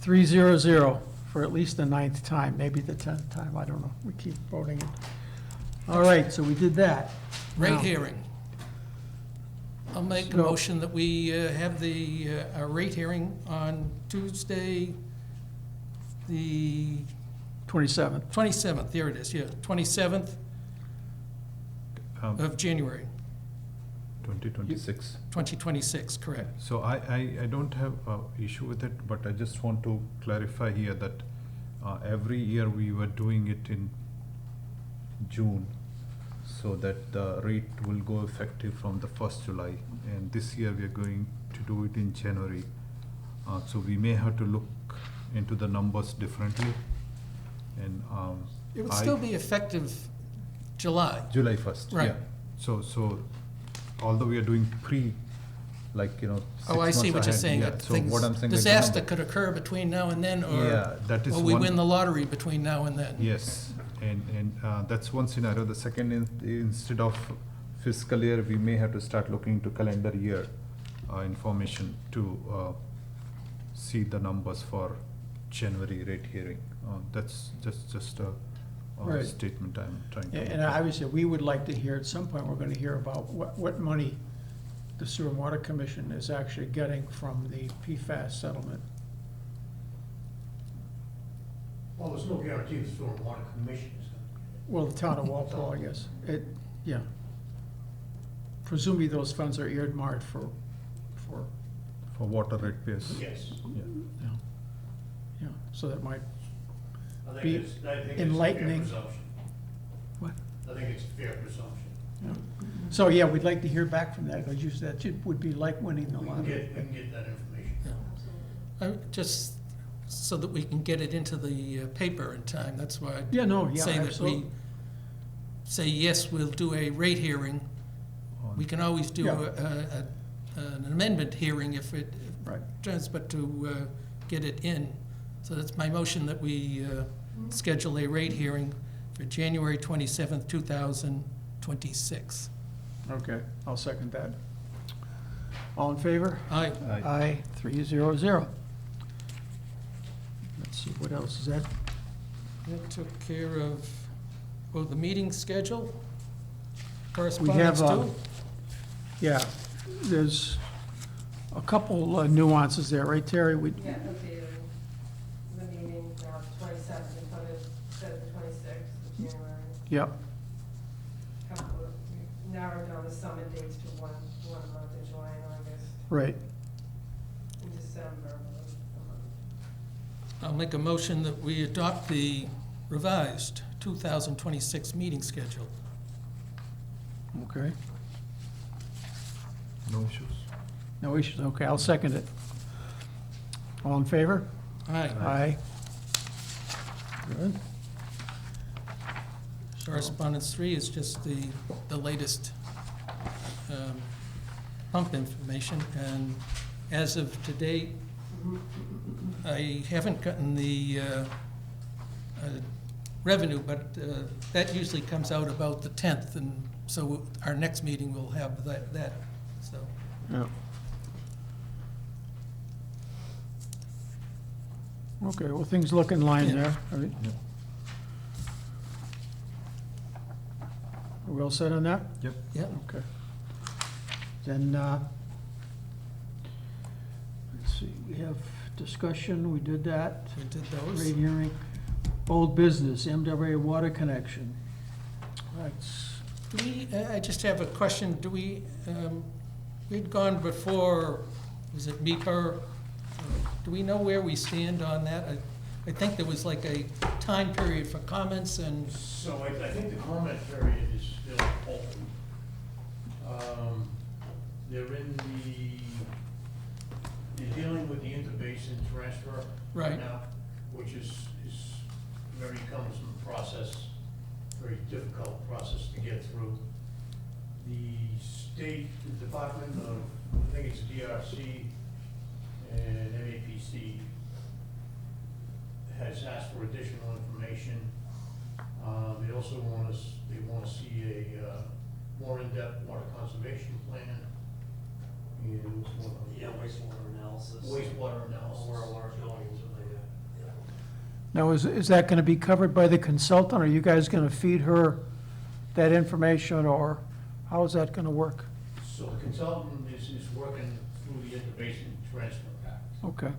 Speaker 1: 300 for at least the 9th time, maybe the 10th time, I don't know. We keep voting it. All right, so we did that.
Speaker 2: Rate
Speaker 1: Now-
Speaker 2: hearing. I'll make a
Speaker 1: So-
Speaker 2: motion that we have our rate hearing on Tuesday, the
Speaker 1: 27th.
Speaker 2: 27th, there it is, yeah, 27th
Speaker 3: Um,
Speaker 2: of January,
Speaker 3: 2026.
Speaker 2: 2026, correct.
Speaker 3: So I don't have a issue with it, but I just want to clarify here that every year we were doing it in June, so that the rate will go effective from the 1st July. And this year we are going to do it in January. So we may have to look into the numbers differently. And
Speaker 2: It would still be effective July.
Speaker 3: July 1st,
Speaker 2: Right.
Speaker 3: yeah. So although we are doing like, 6
Speaker 2: Oh, I see
Speaker 3: months
Speaker 2: what you're
Speaker 3: ahead,
Speaker 2: saying.
Speaker 3: yeah.
Speaker 2: that
Speaker 3: So
Speaker 2: things-
Speaker 3: what I'm saying is the
Speaker 2: Disaster
Speaker 3: number-
Speaker 2: could occur between now and then,
Speaker 3: Yeah, that is
Speaker 2: or we
Speaker 3: one-
Speaker 2: win the lottery between now and then.
Speaker 3: Yes, and that's one scenario. The second, instead of fiscal year, we may have to start looking into calendar year information to see the numbers for January rate hearing. That's just a
Speaker 1: Right.
Speaker 3: statement I'm trying to make.
Speaker 1: And obviously, we would like to hear, at some point, we're gonna hear about what money the Sewer and Water Commission is actually getting from the PFAS settlement.
Speaker 7: Well, there's no guarantee the Sewer and Water Commission is gonna get
Speaker 1: Well, the town of Walpole, I guess. Yeah. Presumably, those funds are earmarked for,
Speaker 3: For water rate base.
Speaker 7: it. Yes.
Speaker 1: yeah, so that might,
Speaker 7: I
Speaker 1: Be
Speaker 7: think it's a fair
Speaker 1: enlightening.
Speaker 7: presumption.
Speaker 1: What?
Speaker 7: I think it's a fair presumption.
Speaker 1: yeah. So, yeah, we'd like to hear back from that, because that would be like winning the
Speaker 7: We can
Speaker 1: lottery.
Speaker 7: get that information.
Speaker 2: Just so that we can get it into the paper in time, that's why I
Speaker 1: Yeah, no, yeah,
Speaker 2: say that we
Speaker 1: absolutely.
Speaker 2: say, yes, we'll do a rate hearing. We can always do
Speaker 1: Yeah.
Speaker 2: an amendment hearing if it
Speaker 1: Right.
Speaker 2: turns, but to get it in. So that's my motion that we schedule a rate hearing for January 27th, 2026.
Speaker 1: Okay, I'll second that. All in favor?
Speaker 2: Aye.
Speaker 1: Aye, 300. Let's see, what else is that?
Speaker 2: That took care of, the meeting schedule?
Speaker 1: We
Speaker 2: Correspondence
Speaker 1: have,
Speaker 2: too?
Speaker 1: yeah, there's a couple nuances there, right, Terry?
Speaker 6: Yeah, updated the meeting, now it's 27th, instead of the 26th of January.
Speaker 1: Yep,
Speaker 6: Couple of, we narrowed down the summit dates to one month in July and August,
Speaker 1: right.
Speaker 6: in December, a month.
Speaker 2: I'll make a motion that we adopt the revised 2026 meeting schedule.
Speaker 1: Okay,
Speaker 3: No issues.
Speaker 1: no issues, okay, I'll second it. All in favor?
Speaker 2: Aye.
Speaker 1: Aye. Good.
Speaker 2: Correspondence 3 is just the latest pump information, and as of today, I haven't gotten the revenue, but that usually comes out about the 10th, and so our next meeting will have that, so.
Speaker 1: Yeah. Okay, well, things look in line
Speaker 2: Yeah.
Speaker 1: there. All right. Are we all set on that?
Speaker 3: Yep.
Speaker 2: Yeah,
Speaker 1: Okay. Then, let's see, we have discussion, we did that.
Speaker 2: we did those.
Speaker 1: Rate hearing. Old business, MWA water connection. That's,
Speaker 2: I just have a question, we'd gone before, was it MEPR? Do we know where we stand on that? I think there was like a time period for comments and,
Speaker 7: So I think the comment period is still open. They're dealing with the interbasin transfer
Speaker 2: Right.
Speaker 7: right now, which is very cumbersome process, very difficult process to get through. The state, the Department of I think it's DRC and MAPC has asked for additional information. They also want to see a more in-depth water conservation plan. And what's one other?
Speaker 5: Yeah, wastewater analysis.
Speaker 7: Wastewater analysis.
Speaker 5: Where our water's going into the, yeah.
Speaker 1: Now, is that going to be covered by the consultant? Are you guys going to feed her that information, or how is that going to work?
Speaker 7: So the consultant is working through the interbasin transfer act.
Speaker 1: Okay.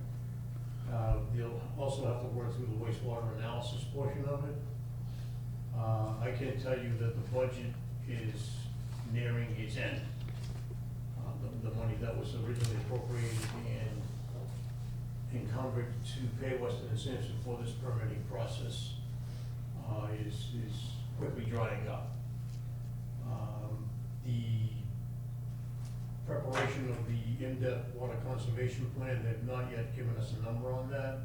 Speaker 7: They'll also have to work through the wastewater analysis portion of it. I can tell you that the budget is nearing its end. The money that was originally appropriated and encumbered to pay Weston and Sampson for this permitting process is quickly drying up. The preparation of the in-depth water conservation plan, they've not yet given us a number on that.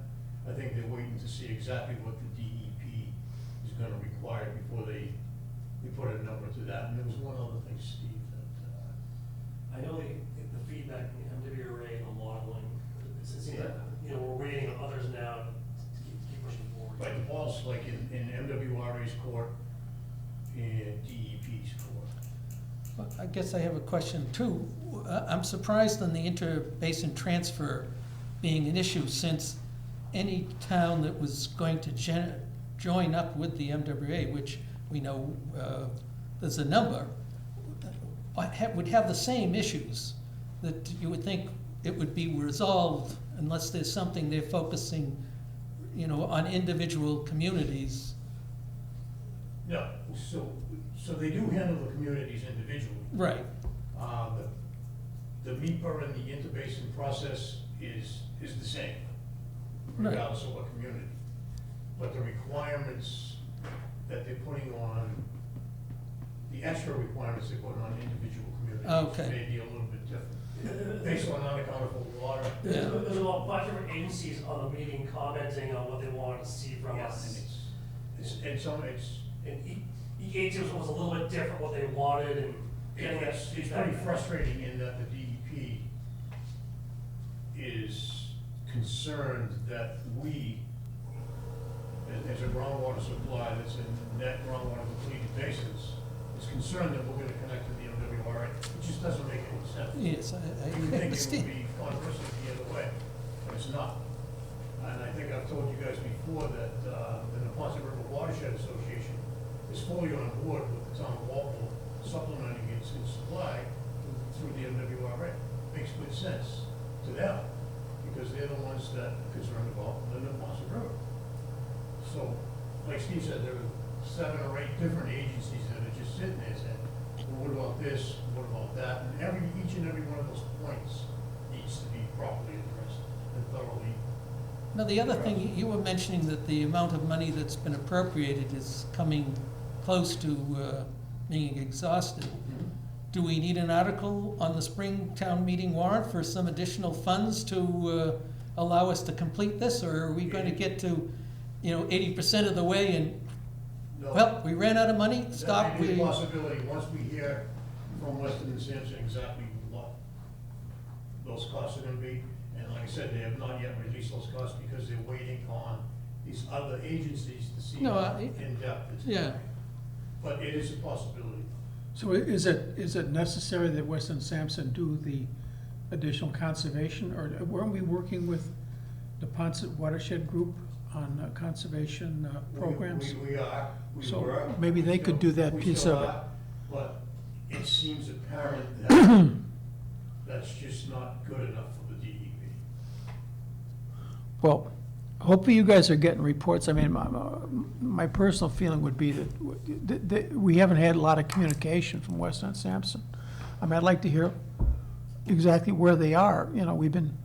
Speaker 7: I think they're waiting to see exactly what the DEP is gonna require before they put a number to that. And there was one other thing, Steve, that,
Speaker 5: I know the feedback from the MWRA and the modeling, it seems like, you know, we're waiting on others now to keep pushing forward.
Speaker 7: like the ball's like in MWRA's court and DEP's court.
Speaker 2: Well, I guess I have a question too. I'm surprised on the interbasin transfer being an issue, since any town that was going to join up with the MWA, which we know there's a number, would have the same issues, that you would think it would be resolved unless there's something they're focusing, you know, on individual communities.
Speaker 7: No, so they do handle the communities individually.
Speaker 2: Right.
Speaker 7: The MEPR and the interbasin process is the same,
Speaker 2: Right.
Speaker 7: regardless of what community. But the requirements that they're putting on, the extra requirements they're putting on individual communities
Speaker 2: Okay.
Speaker 7: may be a little bit different, based on unaccountable water.
Speaker 2: Yeah.
Speaker 5: There's about 5 different agencies on the meeting commenting on what they wanted to see from
Speaker 7: Yeah,
Speaker 5: us.
Speaker 7: and it's,
Speaker 5: And each agency was a little bit different what they wanted, and getting that
Speaker 7: it's
Speaker 5: feedback.
Speaker 7: pretty frustrating in that the DEP is concerned that we, as a groundwater supply that's in net groundwater depleted basins, is concerned that we're gonna connect to the MWRA. It just doesn't make any sense.
Speaker 2: Yes,
Speaker 7: You
Speaker 2: I
Speaker 7: would think it would
Speaker 2: understand.
Speaker 7: be conversely the other way, but it's not. And I think I've told you guys before that, the Neponset River Watershed Association is fully on board with the town of Walpole supplementing its supply through the MWRA. Makes good sense to them, because they're the ones that are concerned about the Neponset River. So, like Steve said, there are 7 or 8 different agencies that are just sitting there saying, well, what about this, what about that? And each and every one of those points needs to be properly addressed and thoroughly.
Speaker 2: Now, the other thing, you were mentioning that the amount of money that's been appropriated is coming close to being exhausted. Do we need an article on the spring town meeting warrant for some additional funds to allow us to complete this? Or are we going to get to, 80% of the way and,
Speaker 7: No,
Speaker 2: well, we ran out of money, stop,
Speaker 7: that may be
Speaker 2: we...
Speaker 7: a possibility, once we hear from Weston and Sampson exactly what those costs are gonna be. And like I said, they have not yet released those costs because they're waiting on these other agencies to see
Speaker 2: No,
Speaker 7: how in-depth it's
Speaker 2: yeah.
Speaker 7: gonna be. But it is a possibility.
Speaker 1: So is it necessary that Weston Sampson do the additional conservation, or weren't we working with the Ponset Watershed Group on conservation programs?
Speaker 7: We are, we
Speaker 1: So
Speaker 7: were.
Speaker 1: maybe they
Speaker 7: we
Speaker 1: could
Speaker 7: still-
Speaker 1: do that
Speaker 7: we
Speaker 1: piece
Speaker 7: still
Speaker 1: of it.
Speaker 7: are, But it seems apparent that that's just not good enough for the DEP.
Speaker 1: Well, hopefully you guys are getting reports. I mean, my personal feeling would be that we haven't had a lot of communication from Weston and Sampson. I mean, I'd like to hear exactly where they are. We've been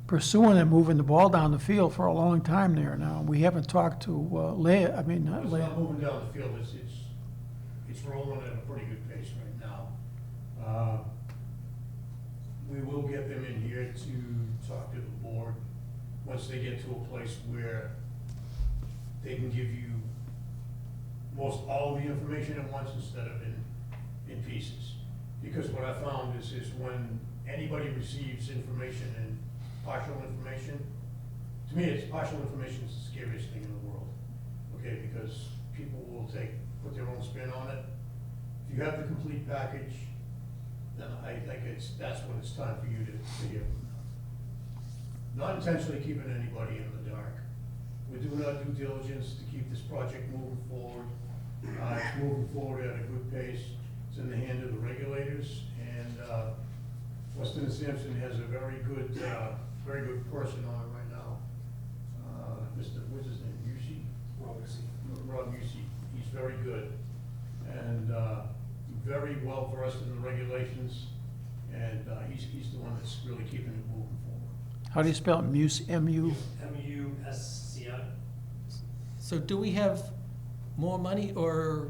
Speaker 1: pursuing and moving the ball down the field for a long time there now. We haven't talked to Leah, not
Speaker 7: It's
Speaker 1: Leah.
Speaker 7: not moving down the field, it's rolling at a pretty good pace right now. We will get them in here to talk to the board once they get to a place where they can give you most all of the information at once instead of in pieces. Because what I found is when anybody receives information and partial information, to me, it's partial information is the scariest thing in the world, okay? Because people will put their own spin on it. If you have the complete package, then I think that's when it's time for you to hear from them. Not intentionally keeping anybody in the dark. We're doing our due diligence to keep this project moving forward. It's moving forward at a good pace. It's in the hand of the regulators, and Weston and Sampson has a very good person on it right now. What's his name, Yushi? Rob Yushi. He's very good, and very well versed in the regulations, and he's the one that's really keeping it moving forward.
Speaker 1: How do you spell it? Muse, M-U?
Speaker 5: MUSCI.
Speaker 2: So do we have more money, or,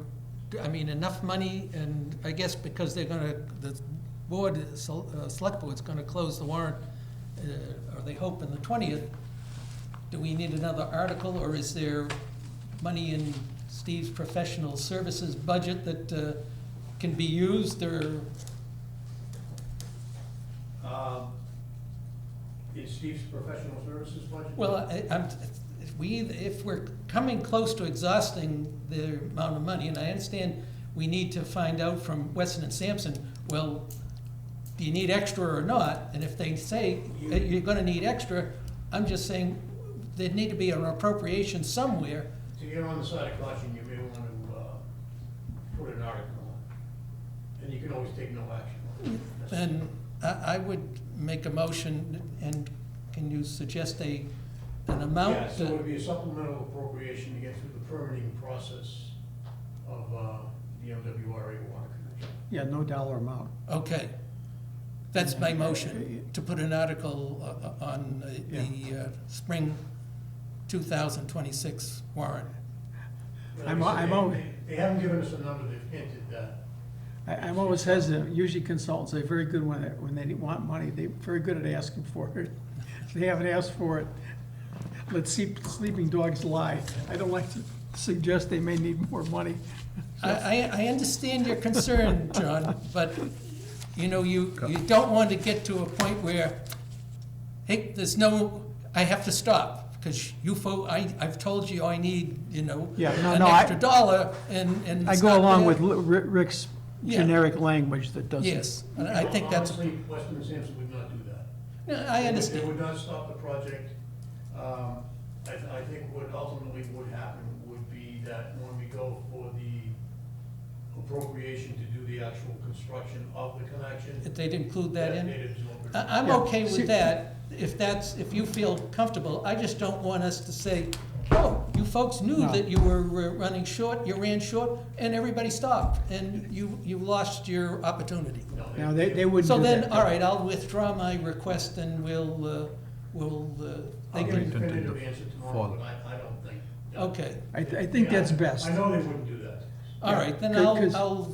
Speaker 2: I mean, enough money? And I guess because they're gonna, the board, select board's gonna close the warrant, or they hope in the 20th, do we need another article, or is there money in Steve's professional services budget that can be used, or?
Speaker 7: Is Steve's professional services budget?
Speaker 2: Well, if we're coming close to exhausting the amount of money, and I understand we need to find out from Weston and Sampson, well, do you need extra or not? And if they say that you're gonna need extra, I'm just saying there'd need to be an appropriation somewhere.
Speaker 7: To err on the side of caution, you may want to put an article on, and you can always take no action on it.
Speaker 2: Then I would make a motion, and can you suggest an amount?
Speaker 7: Yeah, so it would be a supplemental appropriation to get through the permitting process of the MWRA water connection.
Speaker 1: Yeah, no dollar amount.
Speaker 2: Okay. That's my motion, to put an article on the spring 2026 warrant.
Speaker 1: I'm always-
Speaker 7: They haven't given us a number, they've hinted that.
Speaker 1: I'm always hesitant. Usually consultants, they're very good when they want money. They're very good at asking for it. They haven't asked for it. Let sleeping dogs lie. I don't like to suggest they may need more money.
Speaker 2: I understand your concern, John, but, you know, you don't want to get to a point where, hey, I have to stop, because I've told you I need,
Speaker 1: Yeah,
Speaker 2: an
Speaker 1: no,
Speaker 2: extra dollar, and
Speaker 1: I
Speaker 2: it's
Speaker 1: go
Speaker 2: not
Speaker 1: along
Speaker 2: there.
Speaker 1: with Rick's
Speaker 2: Yeah.
Speaker 1: generic language that doesn't.
Speaker 2: Yes, and I think that's,
Speaker 7: Honestly, Weston and Sampson would not do that.
Speaker 2: yeah, I
Speaker 7: They
Speaker 2: understand.
Speaker 7: would not stop the project. I think what ultimately would happen would be that when we go for the appropriation to do the actual construction of the connection.
Speaker 2: If they'd include that in.
Speaker 7: they'd absorb it.
Speaker 2: I'm
Speaker 1: Yeah.
Speaker 2: okay
Speaker 1: See-
Speaker 2: with that, if you feel comfortable. I just don't want us to say, oh, you folks knew
Speaker 1: No.
Speaker 2: that you were running short, you ran short, and everybody stopped, and you lost your opportunity.
Speaker 7: No,
Speaker 1: Now, they wouldn't
Speaker 2: So
Speaker 1: do
Speaker 2: then,
Speaker 1: that.
Speaker 2: all right, I'll withdraw my request, and we'll,
Speaker 7: I'll
Speaker 2: they
Speaker 7: give a
Speaker 2: can,
Speaker 7: definitive answer tomorrow,
Speaker 3: fall.
Speaker 7: but I don't think.
Speaker 2: okay.
Speaker 1: I think that's best.
Speaker 7: I know they wouldn't do that.
Speaker 2: All right, then
Speaker 1: Good, 'cause-
Speaker 2: I'll,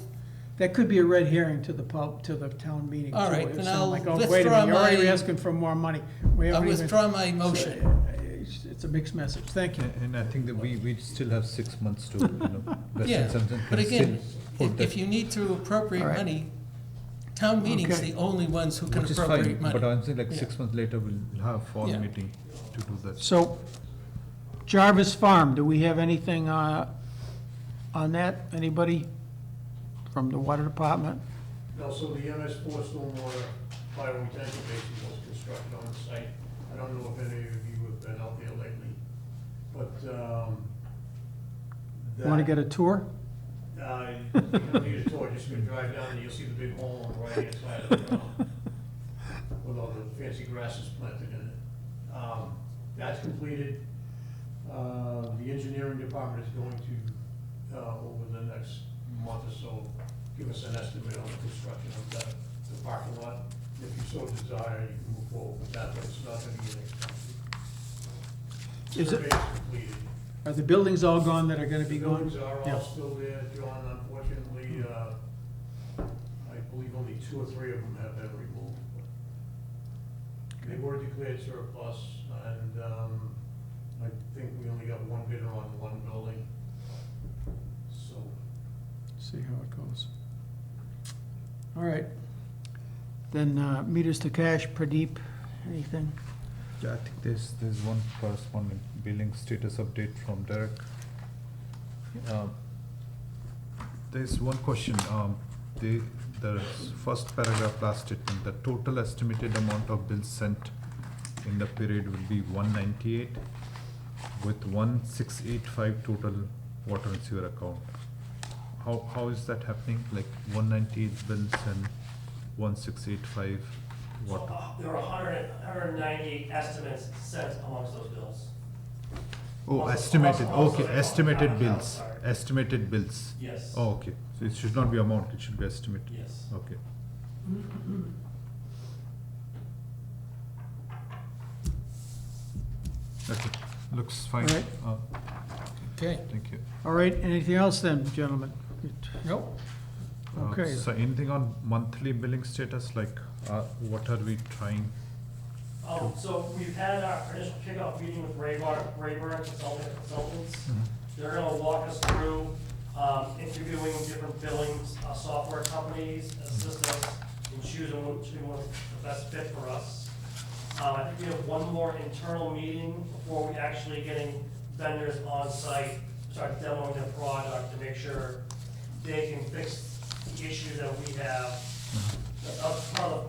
Speaker 1: That could be a red herring to the town meeting.
Speaker 2: All
Speaker 1: too.
Speaker 2: right,
Speaker 1: It's
Speaker 2: then
Speaker 1: something
Speaker 2: I'll
Speaker 1: like, oh, wait a
Speaker 2: withdraw
Speaker 1: minute, you're already
Speaker 2: my-
Speaker 1: asking for more money. We
Speaker 2: I'll
Speaker 1: haven't even-
Speaker 2: withdraw my motion.
Speaker 1: It's a mixed message. Thank you.
Speaker 3: And I think that we still have 6 months to, Weston
Speaker 2: Yeah,
Speaker 3: Sampson
Speaker 2: but
Speaker 3: can
Speaker 2: again,
Speaker 3: still put
Speaker 2: if
Speaker 3: that.
Speaker 2: you need to appropriate
Speaker 1: All right.
Speaker 2: money, town meeting's
Speaker 1: Okay.
Speaker 2: the only ones who can
Speaker 3: Which is
Speaker 2: appropriate
Speaker 3: fine,
Speaker 2: money.
Speaker 3: but I'm saying like
Speaker 2: Yeah.
Speaker 3: 6 months later, we'll have a fall
Speaker 2: Yeah.
Speaker 3: meeting to do that.
Speaker 1: So Jarvis Farm, do we have anything on that? Anybody from the water department?
Speaker 7: No, so the MS4 stormwater bioretention basin was constructed on the site. I don't know if any of you have been out there lately, but,
Speaker 1: You want to get a tour?
Speaker 7: You don't need a tour, just gonna drive down and you'll see the big hole on the right-hand side of the ground with all the fancy grasses planted in it. That's completed. The engineering department is going to, over the next month or so, give us an estimate on the construction of the parking lot. If you so desire, you can move forward with that, but it's not gonna be inexpensive.
Speaker 1: Is it-
Speaker 7: Survey is completed.
Speaker 1: Are the buildings all gone that are going to be
Speaker 7: The
Speaker 1: gone?
Speaker 7: buildings are
Speaker 1: Yeah.
Speaker 7: all still there, John, unfortunately, I believe only 2 or 3 of them have been removed. They were declared surplus, and, I think we only got one bidder on one building. So,
Speaker 1: See how it goes. All right. Then meters to cash, Pradeep, anything?
Speaker 3: Yeah, I think there's one corresponding billing status update from Derek. There's one question, the first paragraph last statement, the total estimated amount of bills sent in the period will be 198 with 1685 total water and sewer account. How is that happening? Like 198 bills and 1685
Speaker 5: So,
Speaker 3: water?
Speaker 5: there are 198 estimates sent amongst those bills.
Speaker 3: Oh,
Speaker 5: Amongst-
Speaker 3: estimated,
Speaker 5: amongst
Speaker 3: okay,
Speaker 5: those
Speaker 3: estimated
Speaker 5: accounts,
Speaker 3: bills,
Speaker 5: sorry.
Speaker 3: estimated bills.
Speaker 5: Yes.
Speaker 3: Oh, okay, so it should not be amount, it should be estimated.
Speaker 5: Yes.
Speaker 3: Okay. Okay, looks fine.
Speaker 1: All right.
Speaker 2: Okay,
Speaker 3: Thank you.
Speaker 1: All right, anything else then, gentlemen?
Speaker 2: nope,
Speaker 1: Okay.
Speaker 3: So anything on monthly billing status, like, what are we trying?
Speaker 5: So we've had our initial kickoff meeting with Rayburn Consultants. They're gonna walk us through, interviewing different billing, software companies, assist us in choosing what's the best fit for us. I think we have one more internal meeting before we actually getting vendors on site, start demoing their product to make sure they can fix the issues that we have. The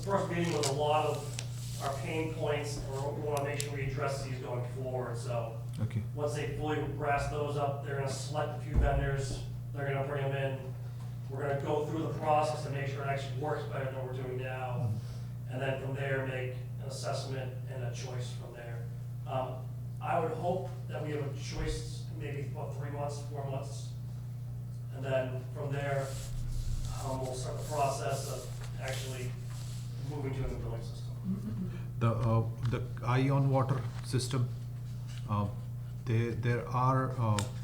Speaker 5: first meeting was a lot of our pain points, and we wanna make sure we address these going forward, so.
Speaker 3: Okay,
Speaker 5: Once they fully grasp those up, they're gonna select a few vendors, they're gonna bring them in. We're gonna go through the process to make sure it actually works better than what we're doing now. And then from there, make an assessment and a choice from there. I would hope that we have a choice, maybe about 3 months, 4 months. And then from there, we'll start the process of actually moving to a new billing system.
Speaker 3: the Ion Water system, there are,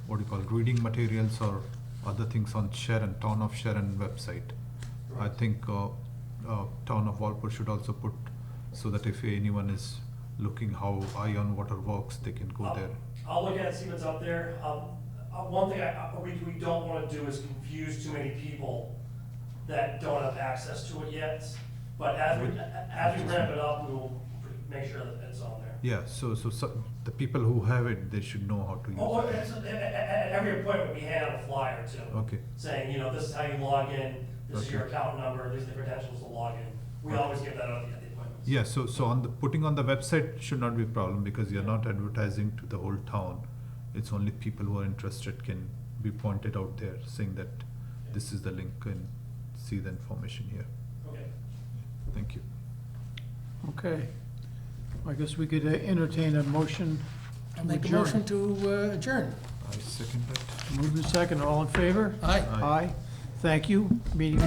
Speaker 3: what do you call, reading materials or other things on Sharon, Town of Sharon website. I think, Town of Walpole should also put, so that if anyone is looking how Ion Water works, they can go there.
Speaker 5: I'll look at it, see what's up there. One thing we don't wanna do is confuse too many people that don't have access to it yet. But as we ramp it up, we'll make sure that it's on there.
Speaker 3: Yeah, so the people who have it, they should know how to use
Speaker 5: Oh,
Speaker 3: it.
Speaker 5: at every appointment, we hand out a flyer too,
Speaker 3: Okay,
Speaker 5: saying, this is how you log in, this is your
Speaker 3: Okay.
Speaker 5: account number, these are the credentials to log in. We
Speaker 3: Okay.
Speaker 5: always give that out at the appointments.
Speaker 3: yeah, so on the, putting on the website should not be a problem, because you're not advertising to the whole town. It's only people who are interested can be pointed out there, saying that this is the link and see the information here.
Speaker 5: Okay.
Speaker 3: Thank you.
Speaker 1: Okay. I guess we could entertain a motion.
Speaker 2: I'll make a
Speaker 1: Adjourn.
Speaker 2: motion to adjourn.
Speaker 3: I second that.
Speaker 1: Move to second, all in favor?
Speaker 2: Aye.
Speaker 3: Aye.
Speaker 1: Aye. Thank you. Meeting